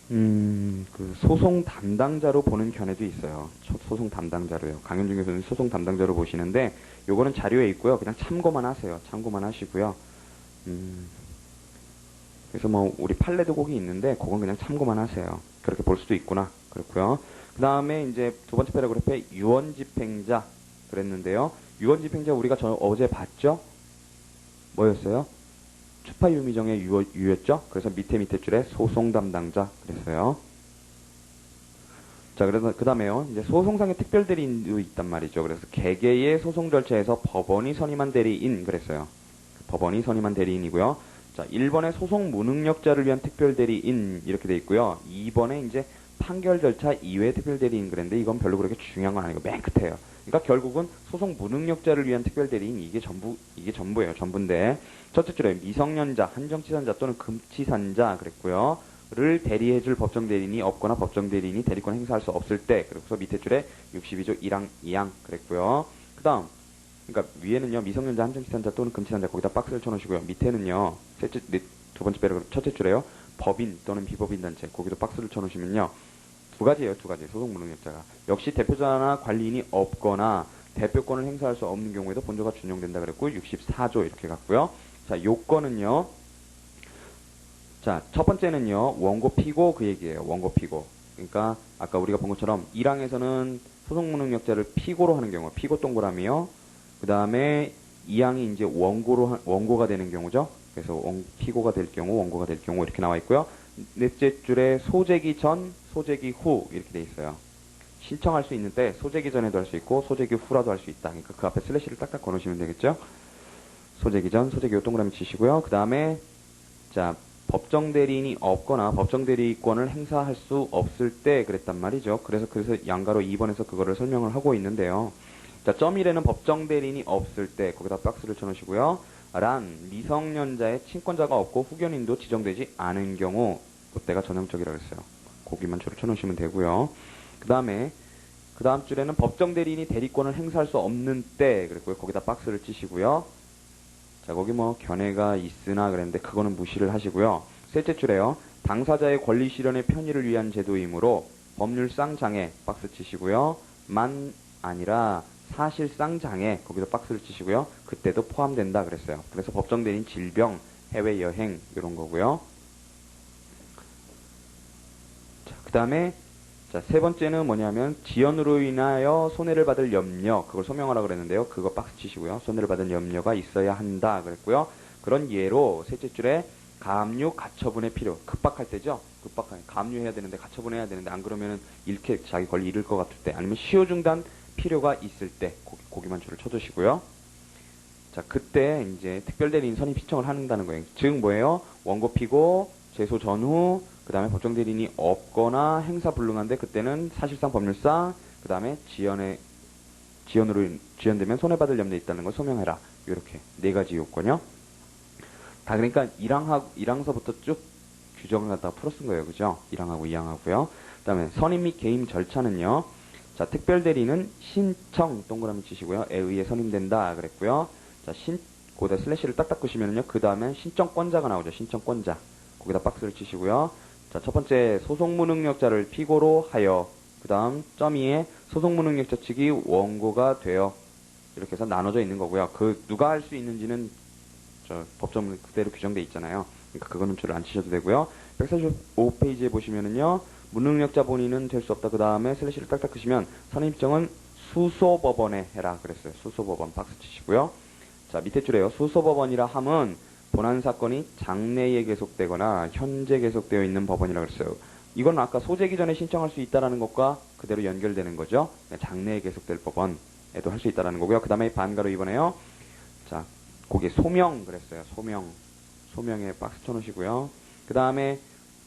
그 소송 담당자로 보는 견해도 있어요. 소송 담당자로요. 강현중 교수는 소송 담당자로 보시는데, 요거는 자료에 있고요. 그냥 참고만 하세요. 참고만 하시고요. 그래서 뭐 우리 판례도 거기 있는데, 그건 그냥 참고만 하세요. 그렇게 볼 수도 있구나. 그렇고요. 그 다음에 이제 두 번째 패러그래프에 유언집행자 그랬는데요. 유언집행자 우리가 어제 봤죠? 뭐였어요? 추파유미정의 유였죠? 그래서 밑에 줄에 소송 담당자 그랬어요. 자, 그래서 그 다음에요. 이제 소송상의 특별대리인도 있단 말이죠. 그래서 개개의 소송 절차에서 법원이 선임한 대리인 그랬어요. 법원이 선임한 대리인이고요. 자, 1번에 소송 무능력자를 위한 특별대리인 이렇게 돼 있고요. 2번에 이제 판결 절차 이외의 특별대리인 그랬는데 이건 별로 그렇게 중요한 건 아니고 맨 끝에요. 그러니까 결국은 소송 무능력자를 위한 특별대리인 이게 전부예요. 전부인데 첫째 줄에 미성년자, 한정치산자 또는 금치산자 그랬고요. 를 대리해줄 법정대리인이 없거나 법정대리인이 대리권 행사할 수 없을 때 그래서 밑에 줄에 62조 1항 2항 그랬고요. 그 다음 그러니까 위에는요 미성년자, 한정치산자 또는 금치산자 거기다 박스를 쳐놓으시고요. 밑에는요 두 번째 패러그래프 첫째 줄에요 법인 또는 비법인 단체 거기도 박스를 쳐놓으시면요 두 가지예요. 두 가지 소송 무능력자가 역시 대표자나 관리인이 없거나 대표권을 행사할 수 없는 경우에도 본조가 준용된다 그랬고 64조 이렇게 갔고요. 자, 요건은요. 자, 첫 번째는요. 원고 피고 그 얘기예요. 원고 피고. 그러니까 아까 우리가 본 것처럼 1항에서는 소송 무능력자를 피고로 하는 경우 피고 동그라미요. 그 다음에 2항이 이제 원고가 되는 경우죠. 그래서 피고가 될 경우, 원고가 될 경우 이렇게 나와 있고요. 넷째 줄에 소재기 전, 소재기 후 이렇게 돼 있어요. 신청할 수 있는 때 소재기 전에도 할 수 있고 소재기 후라도 할 수 있다. 그러니까 그 앞에 슬래시를 딱딱 걸으시면 되겠죠. 소재기 전, 소재기 후 동그라미 치시고요. 그 다음에 자 법정대리인이 없거나 법정대리권을 행사할 수 없을 때 그랬단 말이죠. 그래서 양가로 2번에서 그거를 설명을 하고 있는데요. 자, 점 1에는 법정대리인이 없을 때 거기다 박스를 쳐놓으시고요. 란 미성년자의 친권자가 없고 후견인도 지정되지 않은 경우 그때가 전형적이라고 했어요. 거기만 줄을 쳐놓으시면 되고요. 그 다음에 그 다음 줄에는 법정대리인이 대리권을 행사할 수 없는 때 그랬고요. 거기다 박스를 치시고요. 자, 거기 뭐 견해가 있으나 그랬는데 그거는 무시를 하시고요. 셋째 줄에요. 당사자의 권리 실현의 편의를 위한 제도이므로 법률상 장애 박스 치시고요. 만 아니라 사실상 장애 거기서 박스를 치시고요. 그때도 포함된다 그랬어요. 그래서 법정대리인 질병, 해외여행 이런 거고요. 자, 그 다음에 자, 세 번째는 뭐냐면 지연으로 인하여 손해를 받을 염려 그걸 소명하라 그랬는데요. 그거 박스 치시고요. 손해를 받을 염려가 있어야 한다 그랬고요. 그런 예로 셋째 줄에 가압류 가처분의 필요 급박할 때죠. 가압류해야 되는데 가처분해야 되는데 안 그러면은 자기 권리 잃을 것 같을 때 아니면 시효 중단 필요가 있을 때 거기만 줄을 쳐두시고요. 자, 그때 이제 특별대리인 선임 신청을 한다는 거예요. 즉 뭐예요? 원고 피고 제소 전후, 그 다음에 법정 대리인이 없거나 행사 불능한데 그때는 사실상 법률상, 그 다음에 지연되면 손해받을 염려에 있다는 걸 소명해라. 이렇게 네 가지 요건이요. 다 그러니까 1항서부터 쭉 규정을 갖다가 풀어 쓴 거예요. 그죠? 1항하고 2항하고요. 그 다음에 선임 및 개임 절차는요. 자, 특별대리는 신청 동그라미 치시고요. 에 의해 선임된다 그랬고요. 자, 거기다 슬래시를 딱딱 끄시면요. 그 다음에 신청권자가 나오죠. 신청권자. 거기다 박스를 치시고요. 자, 첫 번째 소송무능력자를 피고로 하여, 그 다음 점 2에 소송무능력자 측이 원고가 되어, 이렇게 해서 나눠져 있는 거고요. 그 누가 할 수 있는지는 법정 그대로 규정돼 있잖아요. 그러니까 그거는 줄을 안 치셔도 되고요. 145페이지에 보시면은요. 무능력자 본인은 될 수 없다. 그 다음에 슬래시를 딱딱 끄시면 선임청은 수소법원에 해라 그랬어요. 수소법원 박스 치시고요. 자, 밑에 줄에요. 수소법원이라 함은 본안 사건이 장래에 계속되거나 현재 계속되어 있는 법원이라 그랬어요. 이건 아까 소재기 전에 신청할 수 있다라는 것과 그대로 연결되는 거죠. 장래에 계속될 법원에도 할 수 있다라는 거고요. 그 다음에 반가로 2번에요. 자, 거기에 소명 그랬어요. 소명에 박스 쳐놓으시고요. 그 다음에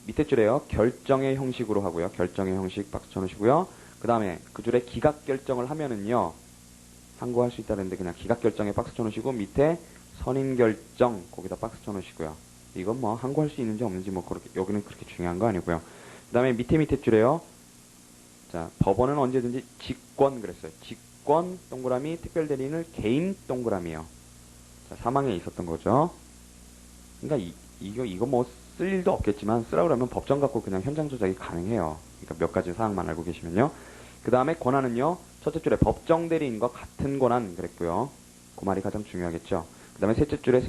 밑에 줄에요. 결정의 형식으로 하고요. 결정의 형식 박스 쳐놓으시고요. 그 다음에 그 줄에 기각 결정을 하면은요. 항고할 수 있다는데 그냥 기각 결정에 박스 쳐놓으시고 밑에 선임 결정 거기다 박스 쳐놓으시고요. 이건 뭐 항고할 수 있는지 없는지 뭐 그렇게 여기는 그렇게 중요한 거 아니고요. 그 다음에 밑에 줄에요. 자, 법원은 언제든지 직권 그랬어요. 직권 동그라미 특별대리인을 개임 동그라미요. 자, 사망에 있었던 거죠. 그러니까 이거 뭐 쓸 일도 없겠지만 쓰라고 그러면 법정 갖고 그냥 현장 조작이 가능해요. 그러니까 몇 가지 사항만 알고 계시면요. 그 다음에 권한은요. 첫째 줄에 법정 대리인과 같은 권한 그랬고요. 그 말이 가장 중요하겠죠. 그 다음에 셋째 줄에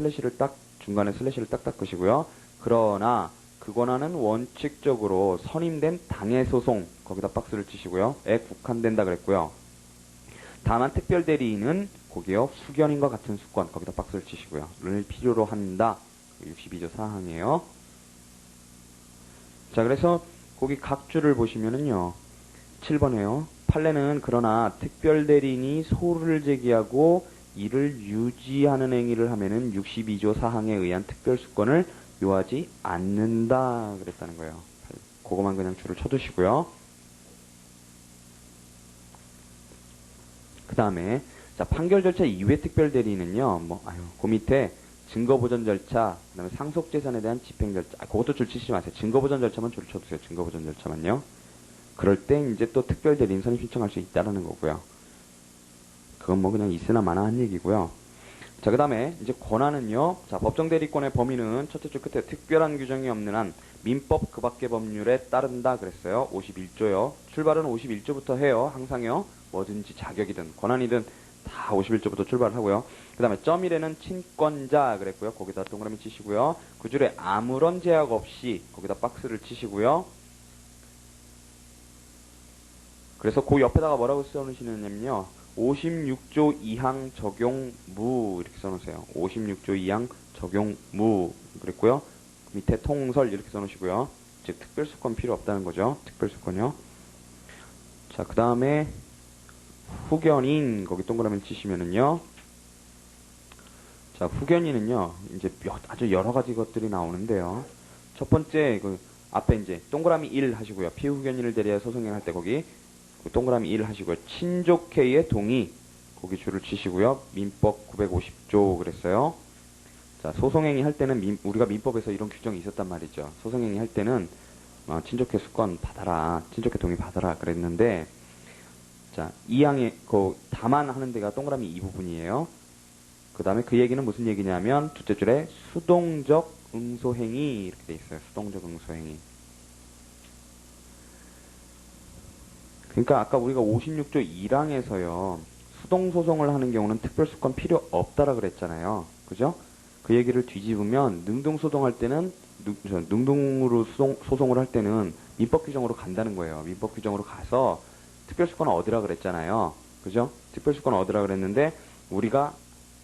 중간에 슬래시를 딱딱 끄시고요. 그러나 그 권한은 원칙적으로 선임된 당해 소송 거기다 박스를 치시고요. 에 국한된다 그랬고요. 다만 특별대리인은 거기요. 후견인과 같은 수권 거기다 박스를 치시고요. 를 필요로 한다. 62조 사항이에요. 자, 그래서 거기 각 줄을 보시면은요. 7번에요. 판례는 그러나 특별대리인이 소를 제기하고 이를 유지하는 행위를 하면은 62조 사항에 의한 특별수권을 요하지 않는다 그랬다는 거예요. 그거만 그냥 줄을 쳐두시고요. 그 다음에 자, 판결 절차 이후의 특별대리인은요. 그 밑에 증거보전 절차, 그 다음에 상속재산에 대한 집행 절차, 그것도 줄 치시지 마세요. 증거보전 절차만 줄 쳐두세요. 증거보전 절차만요. 그럴 때 이제 또 특별대리인 선임 신청할 수 있다라는 거고요. 그건 뭐 그냥 있으나 마나 한 얘기고요. 자, 그 다음에 이제 권한은요. 자, 법정대리권의 범위는 첫째 줄 끝에 특별한 규정이 없는 한 민법 그 밖의 법률에 따른다 그랬어요. 51조요. 출발은 51조부터 해요. 항상요. 뭐든지 자격이든 권한이든 다 51조부터 출발을 하고요. 그 다음에 점 1에는 친권자 그랬고요. 거기다 동그라미 치시고요. 그 줄에 아무런 제약 없이 거기다 박스를 치시고요. 그래서 그 옆에다가 뭐라고 써놓으시느냐면요. 56조 2항 적용무 이렇게 써놓으세요. 56조 2항 적용무 그랬고요. 밑에 통설 이렇게 써놓으시고요. 즉 특별수권 필요 없다는 거죠. 특별수권이요. 자, 그 다음에 후견인 거기 동그라미 치시면은요. 자, 후견인은요. 이제 아주 여러 가지 것들이 나오는데요. 첫 번째 그 앞에 이제 동그라미 1 하시고요. 피후견인을 대리해 소송행할 때 거기 동그라미 1 하시고요. 친족회의 동의 거기 줄을 치시고요. 민법 950조 그랬어요. 자, 소송행위 할 때는 우리가 민법에서 이런 규정이 있었단 말이죠. 소송행위 할 때는 친족회 수권 받아라. 친족회 동의 받아라 그랬는데 자, 2항에 다만 하는 데가 동그라미 이 부분이에요. 그 다음에 그 얘기는 무슨 얘기냐면 둘째 줄에 수동적 응소행위 이렇게 돼 있어요. 수동적 응소행위. 그러니까 아까 우리가 56조 1항에서요. 수동소송을 하는 경우는 특별수권 필요 없다라 그랬잖아요. 그죠? 그 얘기를 뒤집으면 능동소송할 때는 능동으로 소송을 할 때는 민법 규정으로 간다는 거예요. 민법 규정으로 가서 특별수권은 얻으라 그랬잖아요. 그죠? 특별수권은 얻으라 그랬는데 우리가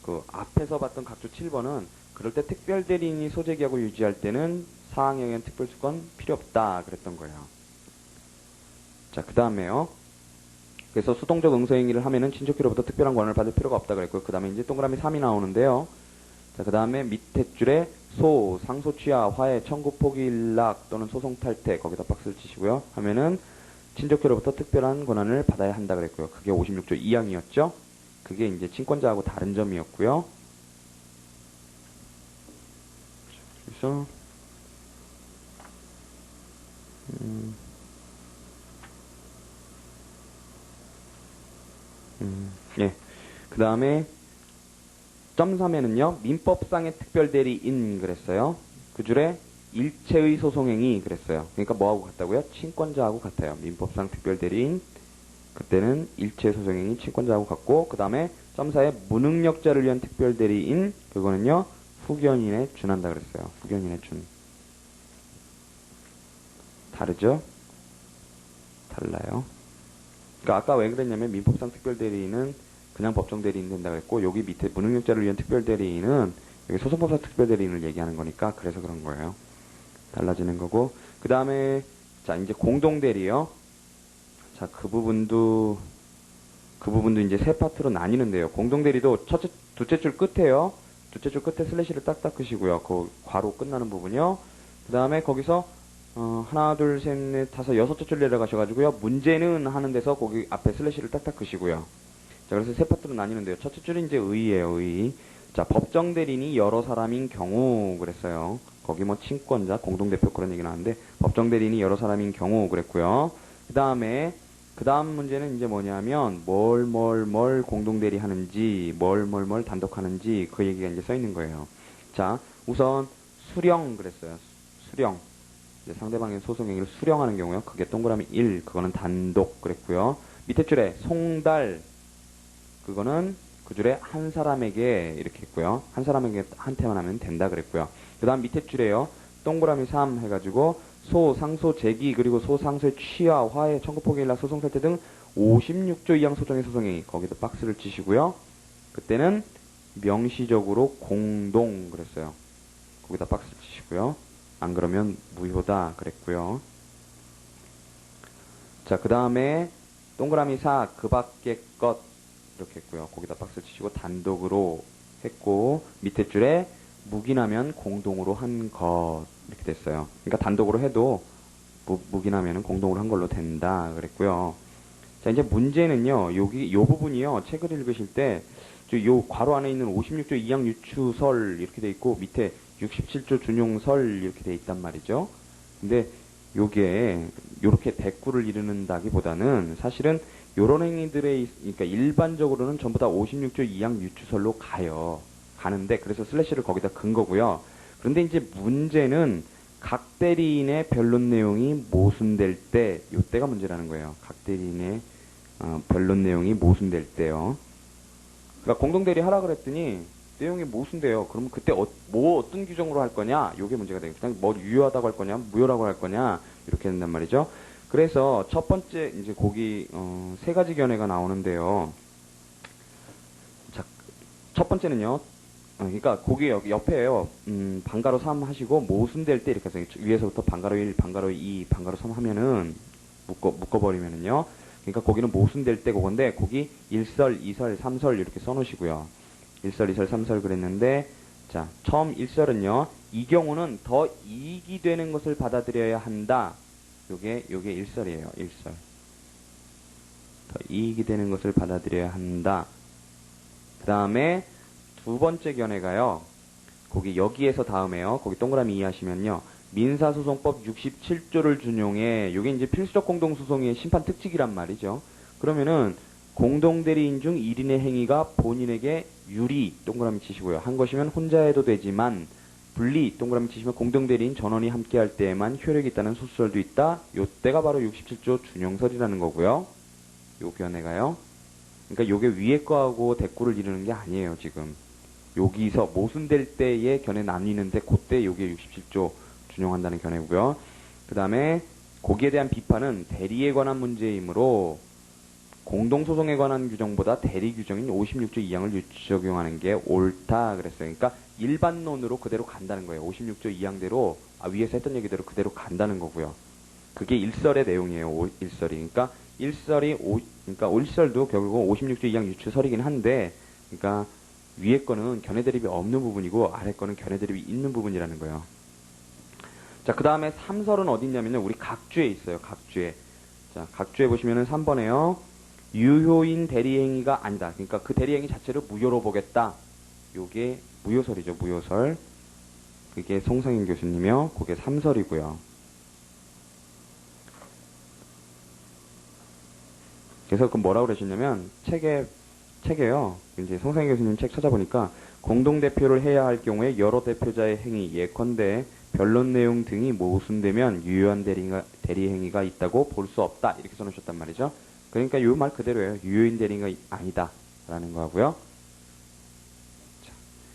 그 앞에서 봤던 각조 7번은 그럴 때 특별대리인이 소재기하고 유지할 때는 사항에 의한 특별수권 필요 없다 그랬던 거예요. 자, 그 다음에요. 그래서 수동적 응소행위를 하면은 친족회로부터 특별한 권한을 받을 필요가 없다 그랬고요. 그 다음에 이제 동그라미 3이 나오는데요. 자, 그 다음에 밑에 줄에 소, 상소 취하, 화해, 청구 포기 일락 또는 소송 탈퇴 거기다 박스를 치시고요. 하면은 친족회로부터 특별한 권한을 받아야 한다 그랬고요. 그게 56조 2항이었죠. 그게 이제 친권자하고 다른 점이었고요. 그래서 예. 그 다음에 점 3에는요, 민법상의 특별대리인 그랬어요. 그 줄에 일체의 소송행위 그랬어요. 그러니까 뭐하고 같다고요? 친권자하고 같아요. 민법상 특별대리인, 그때는 일체 소송행위 친권자하고 같고, 그 다음에 점 4에 무능력자를 위한 특별대리인, 그거는요, 후견인에 준한다 그랬어요. 후견인에 준. 다르죠? 달라요. 그러니까 아까 왜 그랬냐면 민법상 특별대리인은 그냥 법정대리인 된다 그랬고 여기 밑에 무능력자를 위한 특별대리인은 여기 소송법상 특별대리인을 얘기하는 거니까 그래서 그런 거예요. 달라지는 거고 그 다음에 자 이제 공동대리요. 자 그 부분도 이제 세 파트로 나뉘는데요. 공동대리도 둘째 줄 끝에요. 둘째 줄 끝에 슬래시를 딱딱 끄시고요. 그 괄호 끝나는 부분이요. 그 다음에 거기서 하나, 둘, 셋, 넷, 다섯, 여섯째 줄 내려가셔가지고요. 문제는 하는 데서 거기 앞에 슬래시를 딱딱 끄시고요. 자, 그래서 세 파트로 나뉘는데요. 첫째 줄이 이제 의예요, 의. 자, 법정 대리인이 여러 사람인 경우 그랬어요. 거기 뭐 친권자, 공동대표 그런 얘기 나왔는데, 법정 대리인이 여러 사람인 경우 그랬고요. 그 다음 문제는 이제 뭐냐면, 뭘 공동대리 하는지, 뭘 단독 하는지, 그 얘기가 이제 써 있는 거예요. 자, 우선 수령 그랬어요. 수령. 상대방의 소송행위를 수령하는 경우요. 그게 동그라미 1, 그거는 단독 그랬고요. 밑에 줄에 송달, 그거는 그 줄에 한 사람에게 이렇게 했고요. 한 사람에게 한테만 하면 된다 그랬고요. 그 다음 밑에 줄에요. 동그라미 3 해가지고 소, 상소, 제기, 그리고 소, 상소의 취하, 화해, 청구 포기, 일락, 소송 탈퇴 등 56조 이항 소정의 소송행위 거기다 박스를 치시고요. 그때는 명시적으로 공동 그랬어요. 거기다 박스를 치시고요. 안 그러면 무효다 그랬고요. 자, 그 다음에 동그라미 4, 그 밖의 것 이렇게 했고요. 거기다 박스 치시고 단독으로 했고 밑에 줄에 묵인하면 공동으로 한 것 이렇게 됐어요. 그러니까 단독으로 해도 묵인하면 공동으로 한 걸로 된다 그랬고요. 자, 이제 문제는요. 여기 요 부분이요. 책을 읽으실 때 요 괄호 안에 있는 56조 2항 유추설 이렇게 돼 있고 밑에 67조 준용설 이렇게 돼 있단 말이죠. 근데 요게 요렇게 대꾸를 이루는다기보다는 사실은 요런 행위들의 그러니까 일반적으로는 전부 다 56조 2항 유추설로 가는데 그래서 슬래시를 거기다 근 거고요. 그런데 이제 문제는 각 대리인의 변론 내용이 모순될 때 요때가 문제라는 거예요. 각 대리인의 변론 내용이 모순될 때요. 그러니까 공동대리 하라 그랬더니 내용이 모순돼요. 그러면 그때 어떤 규정으로 할 거냐? 요게 문제가 되겠죠. 그냥 뭐 유효하다고 할 거냐, 무효라고 할 거냐 이렇게 된단 말이죠. 그래서 첫 번째 이제 거기 세 가지 견해가 나오는데요. 자, 첫 번째는요. 그러니까 거기 여기 옆에요. 반가로 3 하시고 모순될 때 이렇게 해서 위에서부터 반가로 1, 반가로 2, 반가로 3 하면은 묶어버리면은요. 그러니까 거기는 모순될 때 그건데 거기 1설, 2설, 3설 이렇게 써놓으시고요. 1설, 2설, 3설 그랬는데 자 처음 1설은요. 이 경우는 더 이익이 되는 것을 받아들여야 한다. 요게 1설이에요. 1설. 더 이익이 되는 것을 받아들여야 한다. 그 다음에 두 번째 견해가요. 거기 여기에서 다음에요. 거기 동그라미 이해하시면요. 민사소송법 67조를 준용해 요게 이제 필수적 공동소송의 심판 특칙이란 말이죠. 그러면은 공동대리인 중 1인의 행위가 본인에게 유리 동그라미 치시고요. 한 것이면 혼자 해도 되지만 분리 동그라미 치시면 공동대리인 전원이 함께 할 때에만 효력이 있다는 소수설도 있다. 요때가 바로 67조 준용설이라는 거고요. 요 견해가요. 그러니까 요게 위에 거하고 대꾸를 이루는 게 아니에요, 지금. 여기서 모순될 때의 견해 나뉘는데 그때 요게 67조 준용한다는 견해고요. 그 다음에 거기에 대한 비판은 대리에 관한 문제이므로 공동소송에 관한 규정보다 대리 규정인 56조 2항을 적용하는 게 옳다 그랬어요. 그러니까 일반론으로 그대로 간다는 거예요. 56조 2항대로 위에서 했던 얘기대로 그대로 간다는 거고요. 그게 1설의 내용이에요. 1설이. 그러니까 1설이 그러니까 1설도 결국 56조 2항 유추설이긴 한데 그러니까 위에 거는 견해 대립이 없는 부분이고 아래 거는 견해 대립이 있는 부분이라는 거예요. 자, 그 다음에 삼설은 어디 있냐면요. 우리 각주에 있어요. 각주에. 자, 각주에 보시면은 3번에요. 유효인 대리행위가 아니다. 그러니까 그 대리행위 자체를 무효로 보겠다. 요게 무효설이죠. 무효설. 그게 송상인 교수님이요. 그게 삼설이고요. 그래서 그 뭐라고 그러셨냐면 책에요. 이제 송상인 교수님 책 찾아보니까 공동대표를 해야 할 경우에 여러 대표자의 행위, 예컨대 변론 내용 등이 모순되면 유효한 대리행위가 있다고 볼 수 없다. 이렇게 써놓으셨단 말이죠. 그러니까 요 말 그대로예요. 유효인 대리가 아니다. 라는 거고요. 자,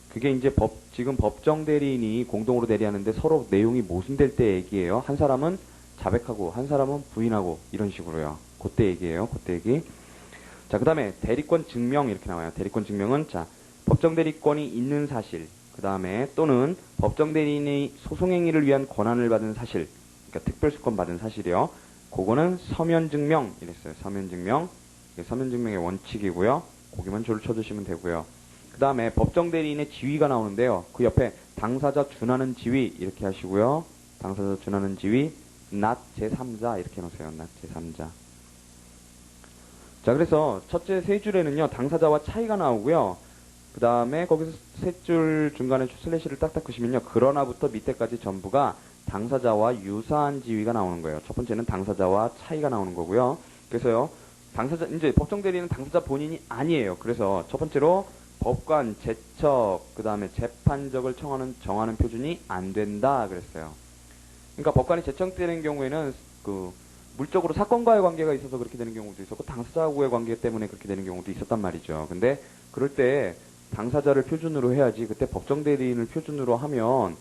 그게 이제 지금 법정 대리인이 공동으로 대리하는데 서로 내용이 모순될 때 얘기예요. 한 사람은 자백하고, 한 사람은 부인하고, 이런 식으로요. 그때 얘기예요. 그때 얘기. 자, 그 다음에 대리권 증명 이렇게 나와요. 대리권 증명은, 자, 법정 대리권이 있는 사실, 그 다음에 또는 법정 대리인이 소송행위를 위한 권한을 받은 사실, 그러니까 특별수권 받은 사실이요. 그거는 서면 증명 이랬어요. 서면 증명. 이게 서면 증명의 원칙이고요. 거기만 줄을 쳐주시면 되고요. 그 다음에 법정 대리인의 지위가 나오는데요. 그 옆에 당사자 준하는 지위 이렇게 하시고요. 당사자 준하는 지위 not 제3자 이렇게 해놓으세요. not 제3자. 자, 그래서 첫째 세 줄에는요. 당사자와 차이가 나오고요. 그 다음에 거기서 세 줄 중간에 슬래시를 딱딱 끄시면요. 그러나부터 밑에까지 전부가 당사자와 유사한 지위가 나오는 거예요. 첫 번째는 당사자와 차이가 나오는 거고요. 그래서요. 이제 법정 대리는 당사자 본인이 아니에요. 그래서 첫 번째로 법관, 제척, 그 다음에 재판적을 정하는 표준이 안 된다. 그랬어요. 그러니까 법관이 제청되는 경우에는 물적으로 사건과의 관계가 있어서 그렇게 되는 경우도 있었고 당사자하고의 관계 때문에 그렇게 되는 경우도 있었단 말이죠. 근데 그럴 때 당사자를 표준으로 해야지 그때 법정 대리인을 표준으로 하면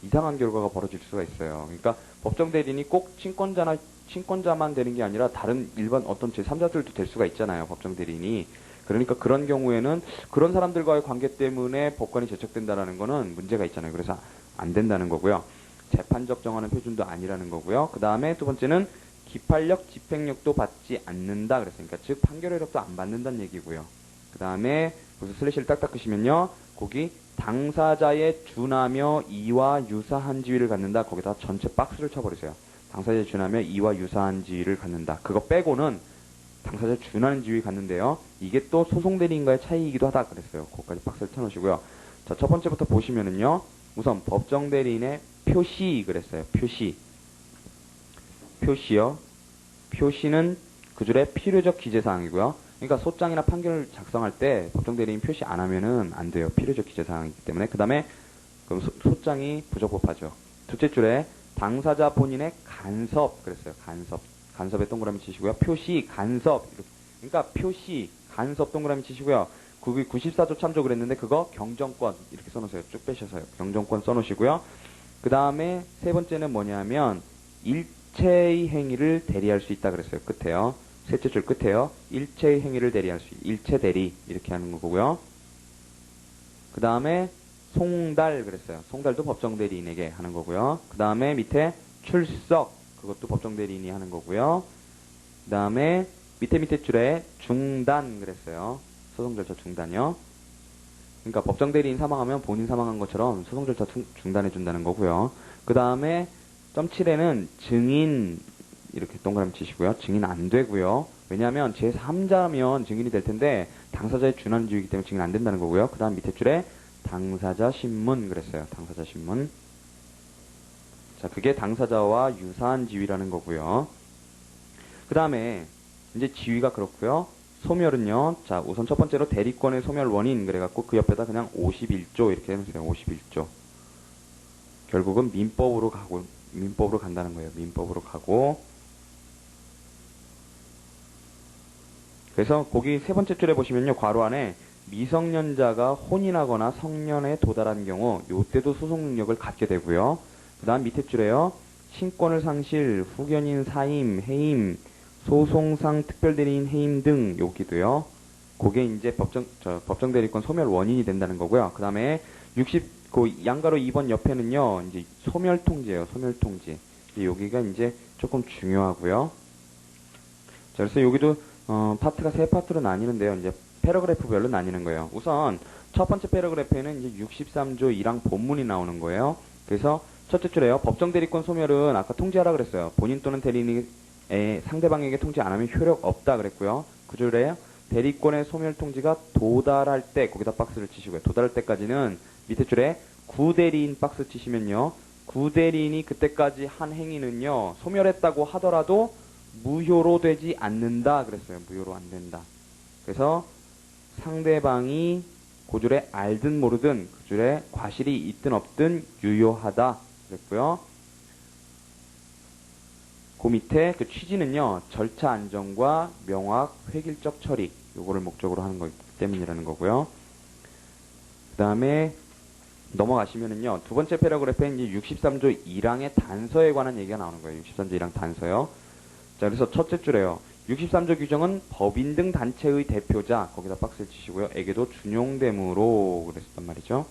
이상한 결과가 벌어질 수가 있어요. 그러니까 법정 대리인이 꼭 친권자만 되는 게 아니라 다른 일반 어떤 제3자들도 될 수가 있잖아요. 법정 대리인이. 그러니까 그런 경우에는 그런 사람들과의 관계 때문에 법관이 제척된다라는 거는 문제가 있잖아요. 그래서 안 된다는 거고요. 재판적 정하는 표준도 아니라는 거고요. 그 다음에 두 번째는 기판력, 집행력도 받지 않는다 그랬으니까 즉 판결력도 안 받는다는 얘기고요. 그 다음에 그래서 슬래시를 딱딱 끄시면요. 거기 당사자에 준하며 이와 유사한 지위를 갖는다. 거기다 전체 박스를 쳐버리세요. 당사자에 준하며 이와 유사한 지위를 갖는다. 그거 빼고는 당사자에 준하는 지위 갖는데요. 이게 또 소송 대리인과의 차이이기도 하다 그랬어요. 거기까지 박스를 쳐놓으시고요. 자, 첫 번째부터 보시면은요. 우선 법정 대리인의 표시 그랬어요. 표시요. 표시는 그 줄의 필요적 기재사항이고요. 그러니까 소장이나 판결을 작성할 때 법정 대리인 표시 안 하면은 안 돼요. 필요적 기재사항이기 때문에. 그 다음에 그럼 소장이 부적법하죠. 둘째 줄에 당사자 본인의 간섭 그랬어요. 간섭에 동그라미 치시고요. 표시, 간섭. 그러니까 표시, 간섭 동그라미 치시고요. 그게 94조 참조 그랬는데 그거 경정권 이렇게 써놓으세요. 쭉 빼셔서요. 경정권 써놓으시고요. 그 다음에 세 번째는 뭐냐면 일체의 행위를 대리할 수 있다 그랬어요. 끝에요. 셋째 줄 끝에요. 일체의 행위를 대리할 수 있다. 일체 대리 이렇게 하는 거고요. 그 다음에 송달 그랬어요. 송달도 법정 대리인에게 하는 거고요. 그 다음에 밑에 출석 그것도 법정 대리인이 하는 거고요. 그 다음에 밑에 줄에 중단 그랬어요. 소송 절차 중단이요. 그러니까 법정 대리인 사망하면 본인 사망한 것처럼 소송 절차 중단해 준다는 거고요. 그 다음에 점 7에는 증인 이렇게 동그라미 치시고요. 증인 안 되고요. 왜냐하면 제3자면 증인이 될 텐데 당사자의 준하는 지위이기 때문에 증인 안 된다는 거고요. 그 다음 밑에 줄에 당사자 신문 그랬어요. 당사자 신문. 자, 그게 당사자와 유사한 지위라는 거고요. 그 다음에 이제 지위가 그렇고요. 소멸은요. 자, 우선 첫 번째로 대리권의 소멸 원인 그래갖고 그 옆에다 그냥 51조 이렇게 해놓으세요. 51조. 결국은 민법으로 간다는 거예요. 민법으로 가고. 그래서 거기 세 번째 줄에 보시면요. 괄호 안에 미성년자가 혼인하거나 성년에 도달한 경우 요때도 소송 능력을 갖게 되고요. 그 다음 밑에 줄에요. 신권을 상실, 후견인 사임, 해임, 소송상 특별대리인 해임 등 여기도요. 그게 이제 법정 대리권 소멸 원인이 된다는 거고요. 그 다음에 양가로 2번 옆에는요. 이제 소멸 통지예요. 소멸 통지. 여기가 이제 조금 중요하고요. 자, 그래서 여기도 파트가 세 파트로 나뉘는데요. 이제 패러그래프별로 나뉘는 거예요. 우선 첫 번째 패러그래프에는 이제 63조 1항 본문이 나오는 거예요. 그래서 첫째 줄에요. 법정 대리권 소멸은 아까 통지하라 그랬어요. 본인 또는 대리인이 상대방에게 통지 안 하면 효력 없다 그랬고요. 그 줄에 대리권의 소멸 통지가 도달할 때 거기다 박스를 치시고요. 도달할 때까지는 밑에 줄에 구대리인 박스 치시면요. 구대리인이 그때까지 한 행위는요. 소멸했다고 하더라도 무효로 되지 않는다 그랬어요. 무효로 안 된다. 그래서 상대방이 그 줄에 알든 모르든 그 줄에 과실이 있든 없든 유효하다 그랬고요. 그 밑에 그 취지는요. 절차 안정과 명확 획일적 처리 요거를 목적으로 하는 거기 때문이라는 거고요. 그 다음에 넘어가시면은요. 두 번째 패러그래프에 이제 63조 1항의 단서에 관한 얘기가 나오는 거예요. 63조 1항 단서요. 자, 그래서 첫째 줄에요. 63조 규정은 법인 등 단체의 대표자, 거기다 박스를 치시고요. 에게도 준용되므로 그랬었단 말이죠.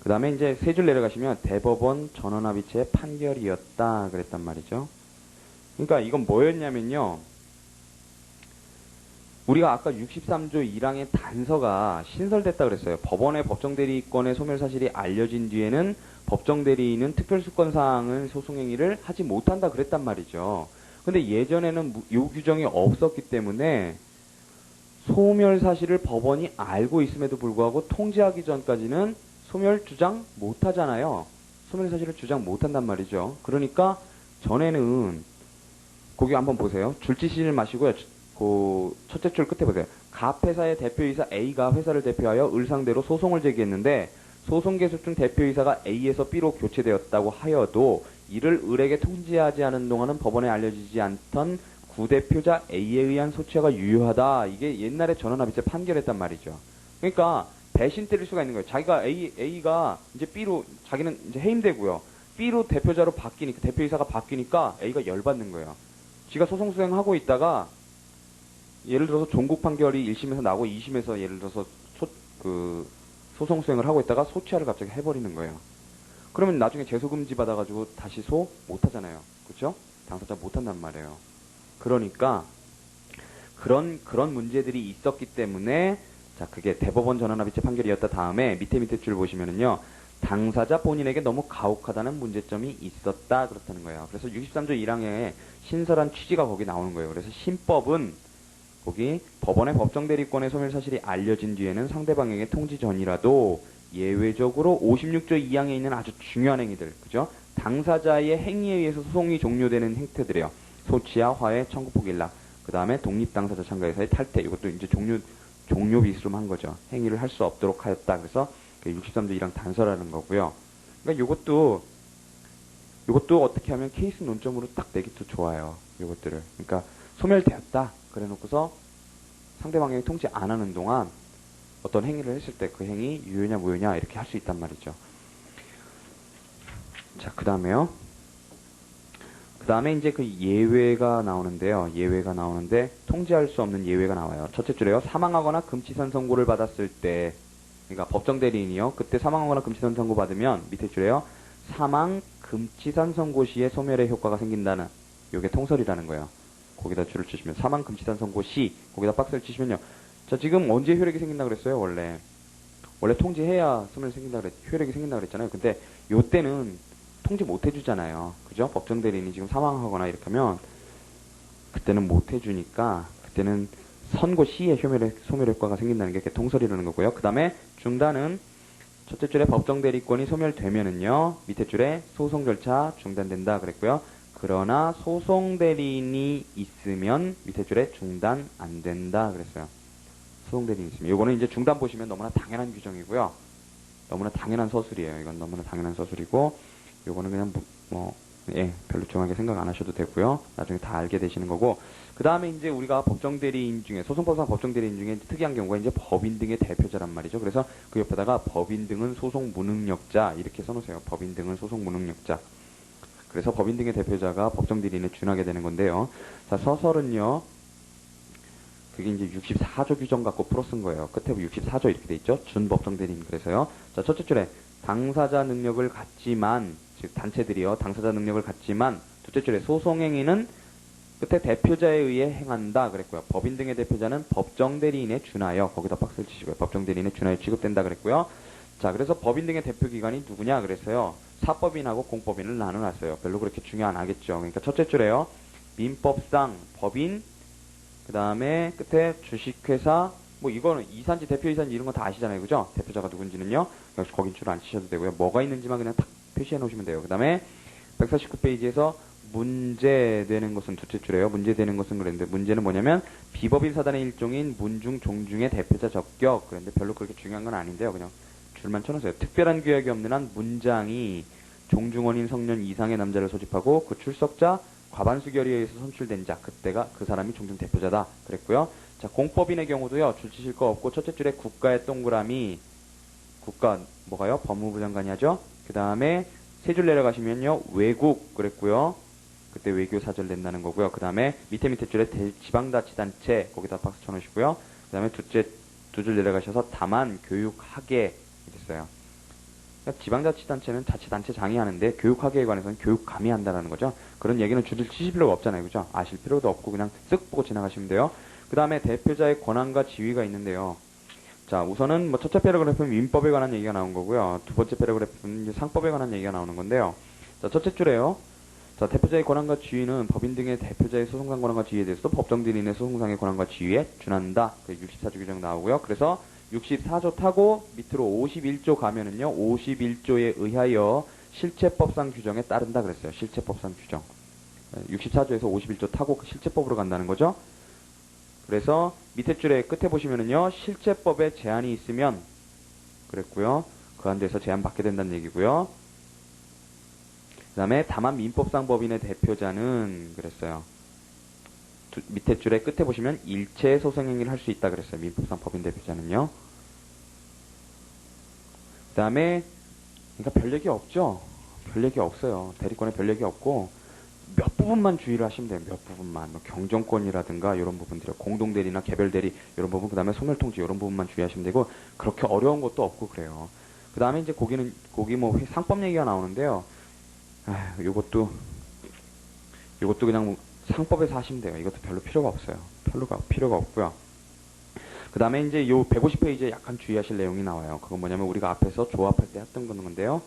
그 다음에 이제 세 줄 내려가시면 대법원 전원합의체 판결이었다 그랬단 말이죠. 그러니까 이건 뭐였냐면요. 우리가 아까 63조 1항의 단서가 신설됐다 그랬어요. 법원의 법정대리권의 소멸사실이 알려진 뒤에는 법정대리인은 특별수권사항은 소송행위를 하지 못한다 그랬단 말이죠. 근데 예전에는 이 규정이 없었기 때문에 소멸사실을 법원이 알고 있음에도 불구하고 통지하기 전까지는 소멸 주장 못하잖아요. 소멸사실을 주장 못한단 말이죠. 그러니까 전에는 거기 한번 보세요. 줄지시를 마시고요. 그 첫째 줄 끝에 보세요. 갑 회사의 대표이사 A가 회사를 대표하여 을 상대로 소송을 제기했는데 소송 개수 중 대표이사가 A에서 B로 교체되었다고 하여도 이를 을에게 통지하지 않은 동안은 법원에 알려지지 않던 구대표자 A에 의한 소취가 유효하다. 이게 옛날에 전원합의체 판결했단 말이죠. 그러니까 배신 때릴 수가 있는 거예요. 자기가 A가 이제 B로 자기는 이제 해임되고요. B로 대표자로 바뀌니까 대표이사가 바뀌니까 A가 열받는 거예요. 지가 소송 수행하고 있다가 예를 들어서 종국 판결이 1심에서 나오고 2심에서 예를 들어서 소송 수행을 하고 있다가 소취하를 갑자기 해버리는 거예요. 그러면 나중에 재소금지 받아가지고 다시 소 못하잖아요. 그렇죠? 당사자 못한단 말이에요. 그러니까 그런 문제들이 있었기 때문에 자 그게 대법원 전원합의체 판결이었다 다음에 밑에 줄 보시면은요. 당사자 본인에게 너무 가혹하다는 문제점이 있었다 그렇다는 거예요. 그래서 63조 1항에 신설한 취지가 거기 나오는 거예요. 그래서 신법은 거기 법원의 법정대리권의 소멸사실이 알려진 뒤에는 상대방에게 통지 전이라도 예외적으로 56조 2항에 있는 아주 중요한 행위들, 그죠? 당사자의 행위에 의해서 소송이 종료되는 행태들이에요. 소치야, 화해, 청구포기 일락, 그 다음에 독립당사자 참가에서의 탈퇴, 이것도 이제 종료 비스름 한 거죠. 행위를 할 수 없도록 하였다. 그래서 63조 1항 단서라는 거고요. 그러니까 요것도 어떻게 하면 케이스 논점으로 딱 내기 또 좋아요. 요것들을. 그러니까 소멸되었다. 그래 놓고서 상대방에게 통지 안 하는 동안 어떤 행위를 했을 때 그 행위 유효냐 무효냐 이렇게 할 수 있단 말이죠. 자, 그 다음에요. 그 다음에 이제 그 예외가 나오는데요. 예외가 나오는데 통지할 수 없는 예외가 나와요. 첫째 줄에요. 사망하거나 금치산 선고를 받았을 때, 그러니까 법정 대리인이요. 그때 사망하거나 금치산 선고 받으면 밑에 줄에요. 사망 금치산 선고 시에 소멸의 효과가 생긴다는 요게 통설이라는 거예요. 거기다 줄을 치시면 사망 금치산 선고 시 거기다 박스를 치시면요. 자, 지금 언제 효력이 생긴다 그랬어요? 원래 통지해야 소멸이 생긴다 효력이 생긴다 그랬잖아요. 근데 요때는 통지 못 해주잖아요. 그죠? 법정 대리인이 지금 사망하거나 이렇게 하면 그때는 못 해주니까 그때는 선고 시에 소멸 효과가 생긴다는 게 통설이라는 거고요. 그 다음에 중단은 첫째 줄에 법정 대리권이 소멸되면은요. 밑에 줄에 소송 절차 중단된다 그랬고요. 그러나 소송 대리인이 있으면 밑에 줄에 중단 안 된다 그랬어요. 소송 대리인이 있으면. 요거는 이제 중단 보시면 너무나 당연한 규정이고요. 너무나 당연한 서술이에요. 이건 너무나 당연한 서술이고 요거는 그냥 별로 중하게 생각 안 하셔도 되고요. 나중에 다 알게 되시는 거고. 그 다음에 이제 우리가 법정 대리인 중에 소송법상 법정 대리인 중에 특이한 경우가 이제 법인 등의 대표자란 말이죠. 그래서 그 옆에다가 법인 등은 소송 무능력자 이렇게 써놓으세요. 법인 등은 소송 무능력자. 그래서 법인 등의 대표자가 법정 대리인에 준하게 되는 건데요. 자, 서설은요. 그게 이제 64조 규정 갖고 풀어 쓴 거예요. 끝에 64조 이렇게 돼 있죠. 준법정 대리인. 그래서요. 자, 첫째 줄에 당사자 능력을 갖지만, 즉 단체들이요. 당사자 능력을 갖지만, 둘째 줄에 소송행위는 끝에 대표자에 의해 행한다 그랬고요. 법인 등의 대표자는 법정 대리인에 준하여 거기다 박스를 치시고요. 법정 대리인에 준하여 취급된다 그랬고요. 자, 그래서 법인 등의 대표 기관이 누구냐 그랬어요. 사법인하고 공법인을 나눠놨어요. 별로 그렇게 중요 안 하겠죠. 그러니까 첫째 줄에요. 민법상 법인, 그 다음에 끝에 주식회사, 뭐 이거는 이사인지 대표이사인지 이런 거 다 아시잖아요. 그죠? 대표자가 누군지는요. 역시 거긴 줄 안 치셔도 되고요. 뭐가 있는지만 그냥 탁 표시해 놓으시면 돼요. 그 다음에 149페이지에서 문제되는 것은 둘째 줄이에요. 문제되는 것은 그랬는데 문제는 뭐냐면 비법인 사단의 일종인 문중 종중의 대표자 적격 그런데 별로 그렇게 중요한 건 아닌데요. 그냥 줄만 쳐놓으세요. 특별한 규약이 없는 한 문장이 종중원인 성년 이상의 남자를 소집하고 그 출석자 과반수 결의에 의해서 선출된 자 그때가 그 사람이 종중 대표자다 그랬고요. 자, 공법인의 경우도요. 줄 치실 거 없고 첫째 줄에 국가의 동그라미 국가 뭐가요? 법무부 장관이 하죠. 그 다음에 세 줄 내려가시면요. 외국 그랬고요. 그때 외교 사절 낸다는 거고요. 그 다음에 밑에 줄에 지방자치단체 거기다 박스 쳐놓으시고요. 그 다음에 두 줄 내려가셔서 다만 교육학에 됐어요. 그러니까 지방자치단체는 자치단체장이 하는데 교육학에 관해서는 교육감이 한다는 거죠. 그런 얘기는 줄을 치실 필요가 없잖아요. 그죠? 아실 필요도 없고 그냥 쓱 보고 지나가시면 돼요. 그 다음에 대표자의 권한과 지위가 있는데요. 자, 우선은 뭐 첫째 패러그래프는 민법에 관한 얘기가 나온 거고요. 두 번째 패러그래프는 이제 상법에 관한 얘기가 나오는 건데요. 자, 첫째 줄에요. 자, 대표자의 권한과 지위는 법인 등의 대표자의 소송상 권한과 지위에 대해서도 법정대리인의 소송상의 권한과 지위에 준한다. 64조 규정 나오고요. 그래서 64조 타고 밑으로 51조 가면은요. 51조에 의하여 실체법상 규정에 따른다 그랬어요. 실체법상 규정. 64조에서 51조 타고 그 실체법으로 간다는 거죠. 그래서 밑에 줄에 끝에 보시면은요. 실체법에 제한이 있으면 그랬고요. 그 한도에서 제한 받게 된다는 얘기고요. 그 다음에 다만 민법상 법인의 대표자는 그랬어요. 밑에 줄에 끝에 보시면 일체 소송행위를 할 수 있다 그랬어요. 민법상 법인 대표자는요. 그 다음에 그러니까 별 얘기 없죠. 별 얘기 없어요. 대리권에 별 얘기 없고 몇 부분만 주의를 하시면 돼요. 몇 부분만. 뭐 경정권이라든가 이런 부분들이요. 공동대리나 개별대리 이런 부분, 그 다음에 소멸통지 이런 부분만 주의하시면 되고 그렇게 어려운 것도 없고 그래요. 그 다음에 이제 거기 뭐 상법 얘기가 나오는데요. 요것도 그냥 뭐 상법에서 하시면 돼요. 이것도 별로 필요가 없어요. 필요가 없고요. 그 다음에 이제 요 150페이지에 약간 주의하실 내용이 나와요. 그건 뭐냐면 우리가 앞에서 조합할 때 했던 건데요.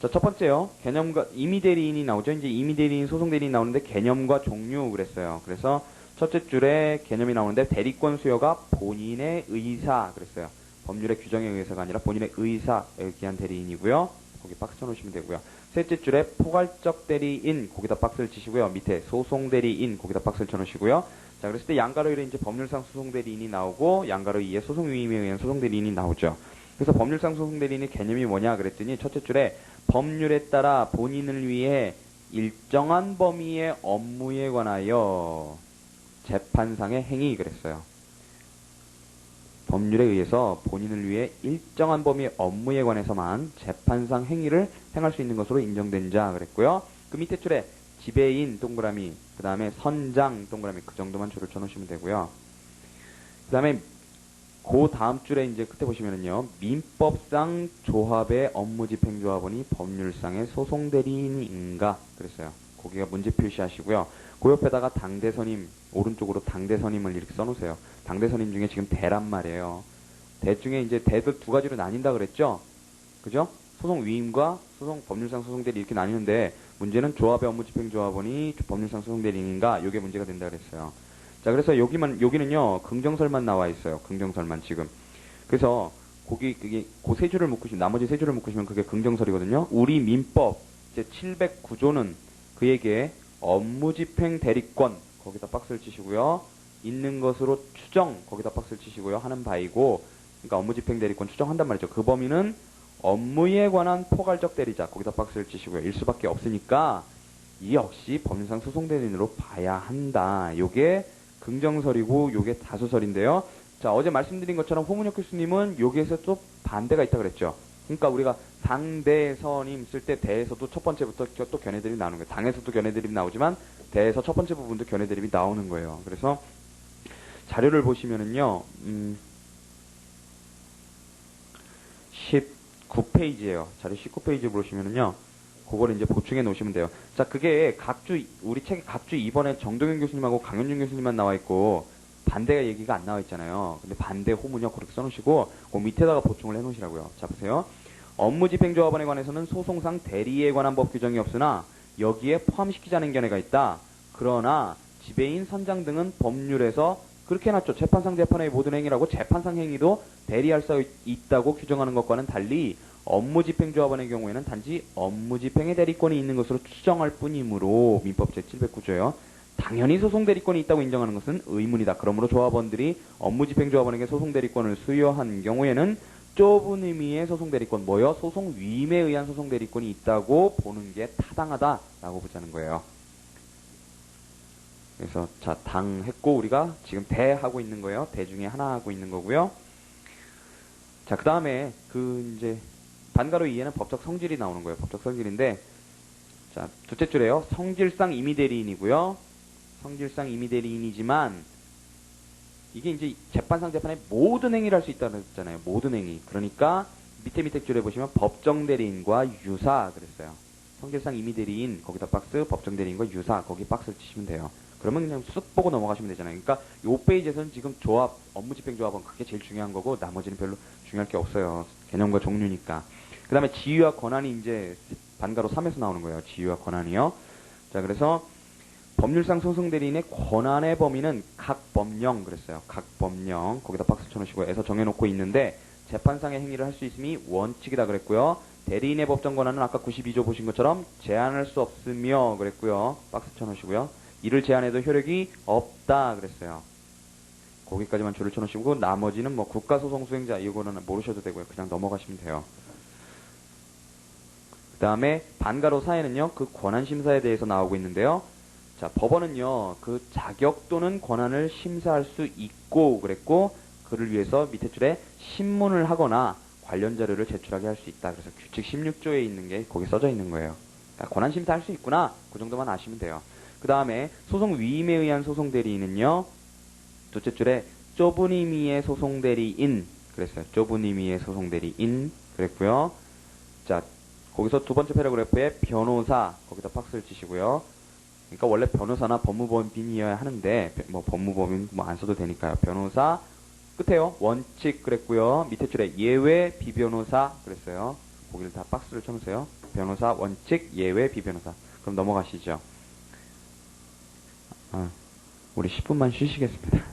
자, 첫 번째요. 개념과 임의대리인이 나오죠. 이제 임의대리인, 소송대리인 나오는데 개념과 종류 그랬어요. 그래서 첫째 줄에 개념이 나오는데 대리권 수여가 본인의 의사 그랬어요. 법률의 규정에 의해서가 아니라 본인의 의사에 의한 대리인이고요. 거기 박스 쳐놓으시면 되고요. 셋째 줄에 포괄적 대리인 거기다 박스를 치시고요. 밑에 소송 대리인 거기다 박스를 쳐놓으시고요. 자, 그랬을 때 양가로 1에 이제 법률상 소송 대리인이 나오고 양가로 2에 소송 위임에 의한 소송 대리인이 나오죠. 그래서 법률상 소송 대리인의 개념이 뭐냐 그랬더니 첫째 줄에 법률에 따라 본인을 위해 일정한 범위의 업무에 관하여 재판상의 행위 그랬어요. 법률에 의해서 본인을 위해 일정한 범위의 업무에 관해서만 재판상 행위를 행할 수 있는 것으로 인정된 자 그랬고요. 그 밑에 줄에 지배인 동그라미, 그 다음에 선장 동그라미 그 정도만 줄을 쳐놓으시면 되고요. 그 다음에 그 다음 줄에 이제 끝에 보시면은요. 민법상 조합의 업무집행조합원이 법률상의 소송대리인인가 그랬어요. 거기가 문제 표시하시고요. 그 옆에다가 당대선임 오른쪽으로 당대선임을 이렇게 써놓으세요. 당대선임 중에 지금 대란 말이에요. 대 중에 이제 대도 두 가지로 나뉜다 그랬죠. 그죠? 소송 위임과 법률상 소송대리 이렇게 나뉘는데 문제는 조합의 업무집행조합원이 법률상 소송대리인인가 이게 문제가 된다 그랬어요. 자, 그래서 여기는요 긍정설만 나와 있어요. 긍정설만 지금. 그래서 그게 그 세 줄을 묶으시면 나머지 세 줄을 묶으시면 그게 긍정설이거든요. 우리 민법 제 709조는 그에게 업무집행 대리권 거기다 박스를 치시고요. 있는 것으로 추정 거기다 박스를 치시고요. 하는 바이고 그러니까 업무집행 대리권 추정한단 말이죠. 그 범위는 업무에 관한 포괄적 대리자 거기다 박스를 치시고요. 일 수밖에 없으니까 이 역시 법률상 소송대리인으로 봐야 한다. 요게 긍정설이고 요게 다수설인데요. 자, 어제 말씀드린 것처럼 홍문혁 교수님은 여기에서 또 반대가 있다 그랬죠. 그러니까 우리가 당대선임 쓸 때 대에서도 첫 번째부터 또 견해드립이 나오는 거예요. 당에서도 견해드립이 나오지만 대에서 첫 번째 부분도 견해드립이 나오는 거예요. 그래서 자료를 보시면은요. 19페이지예요. 자료 19페이지 보시면은요. 그거를 이제 보충해 놓으시면 돼요. 자, 그게 각주, 우리 책에 각주 2번에 정동현 교수님하고 강현준 교수님만 나와 있고, 반대가 얘기가 안 나와 있잖아요. 근데 반대 호문요, 그렇게 써놓으시고, 그 밑에다가 보충을 해 놓으시라고요. 자, 보세요. 업무집행조합원에 관해서는 소송상 대리에 관한 법 규정이 없으나, 여기에 포함시키자는 견해가 있다. 그러나, 지배인, 선장 등은 법률에서 그렇게 해놨죠. 재판상 재판의 모든 행위라고 재판상 행위도 대리할 수 있다고 규정하는 것과는 달리 업무집행조합원의 경우에는 단지 업무집행의 대리권이 있는 것으로 추정할 뿐이므로 민법 제709조요. 당연히 소송대리권이 있다고 인정하는 것은 의문이다. 그러므로 조합원들이 업무집행조합원에게 소송대리권을 수여한 경우에는 좁은 의미의 소송대리권, 뭐요? 소송위임에 의한 소송대리권이 있다고 보는 게 타당하다라고 보자는 거예요. 그래서 자, 당 했고 우리가 지금 대 하고 있는 거예요. 대 중에 하나 하고 있는 거고요. 자, 그 다음에 그 이제 반가로 이해는 법적 성질이 나오는 거예요. 법적 성질인데, 자, 둘째 줄에요. 성질상 임의대리인이고요. 성질상 임의대리인이지만 이게 이제 재판상 재판의 모든 행위를 할 수 있다는 거잖아요. 모든 행위. 그러니까 밑에 줄에 보시면 법정대리인과 유사 그랬어요. 성질상 임의대리인 거기다 박스, 법정대리인과 유사 거기 박스를 치시면 돼요. 그러면 그냥 쑥 보고 넘어가시면 되잖아요. 그러니까 요 페이지에서는 지금 조합, 업무집행조합은 그게 제일 중요한 거고 나머지는 별로 중요할 게 없어요. 개념과 종류니까. 그 다음에 지위와 권한이 이제 반가로 3에서 나오는 거예요. 지위와 권한이요. 자, 그래서 법률상 소송대리인의 권한의 범위는 각 법령 그랬어요. 각 법령 거기다 박스 쳐놓으시고 에서 정해놓고 있는데 재판상의 행위를 할 수 있음이 원칙이다 그랬고요. 대리인의 법정 권한은 아까 92조 보신 것처럼 제한할 수 없으며 그랬고요. 박스 쳐놓으시고요. 이를 제한해도 효력이 없다 그랬어요. 거기까지만 줄을 쳐놓으시고 나머지는 뭐 국가소송수행자 이거는 모르셔도 되고요. 그냥 넘어가시면 돼요. 그 다음에 반가로 사회는요. 그 권한심사에 대해서 나오고 있는데요. 자, 법원은요. 그 자격 또는 권한을 심사할 수 있고 그랬고 그를 위해서 밑에 줄에 신문을 하거나 관련 자료를 제출하게 할 수 있다. 그래서 규칙 16조에 있는 게 거기 써져 있는 거예요. 그러니까 권한 심사할 수 있구나. 그 정도만 아시면 돼요. 그 다음에 소송 위임에 의한 소송 대리인은요. 둘째 줄에 좁은 의미의 소송 대리인 그랬어요. 좁은 의미의 소송 대리인 그랬고요. 자, 거기서 두 번째 패러그래프에 변호사 거기다 박스를 치시고요. 그러니까 원래 변호사나 법무법인이어야 하는데 뭐 법무법인 뭐 안 써도 되니까요. 변호사 끝에요. 원칙 그랬고요. 밑에 줄에 예외 비변호사 그랬어요. 거기를 다 박스를 쳐놓으세요. 변호사 원칙 예외 비변호사. 그럼 넘어가시죠. 우리 10분만 쉬시겠습니다.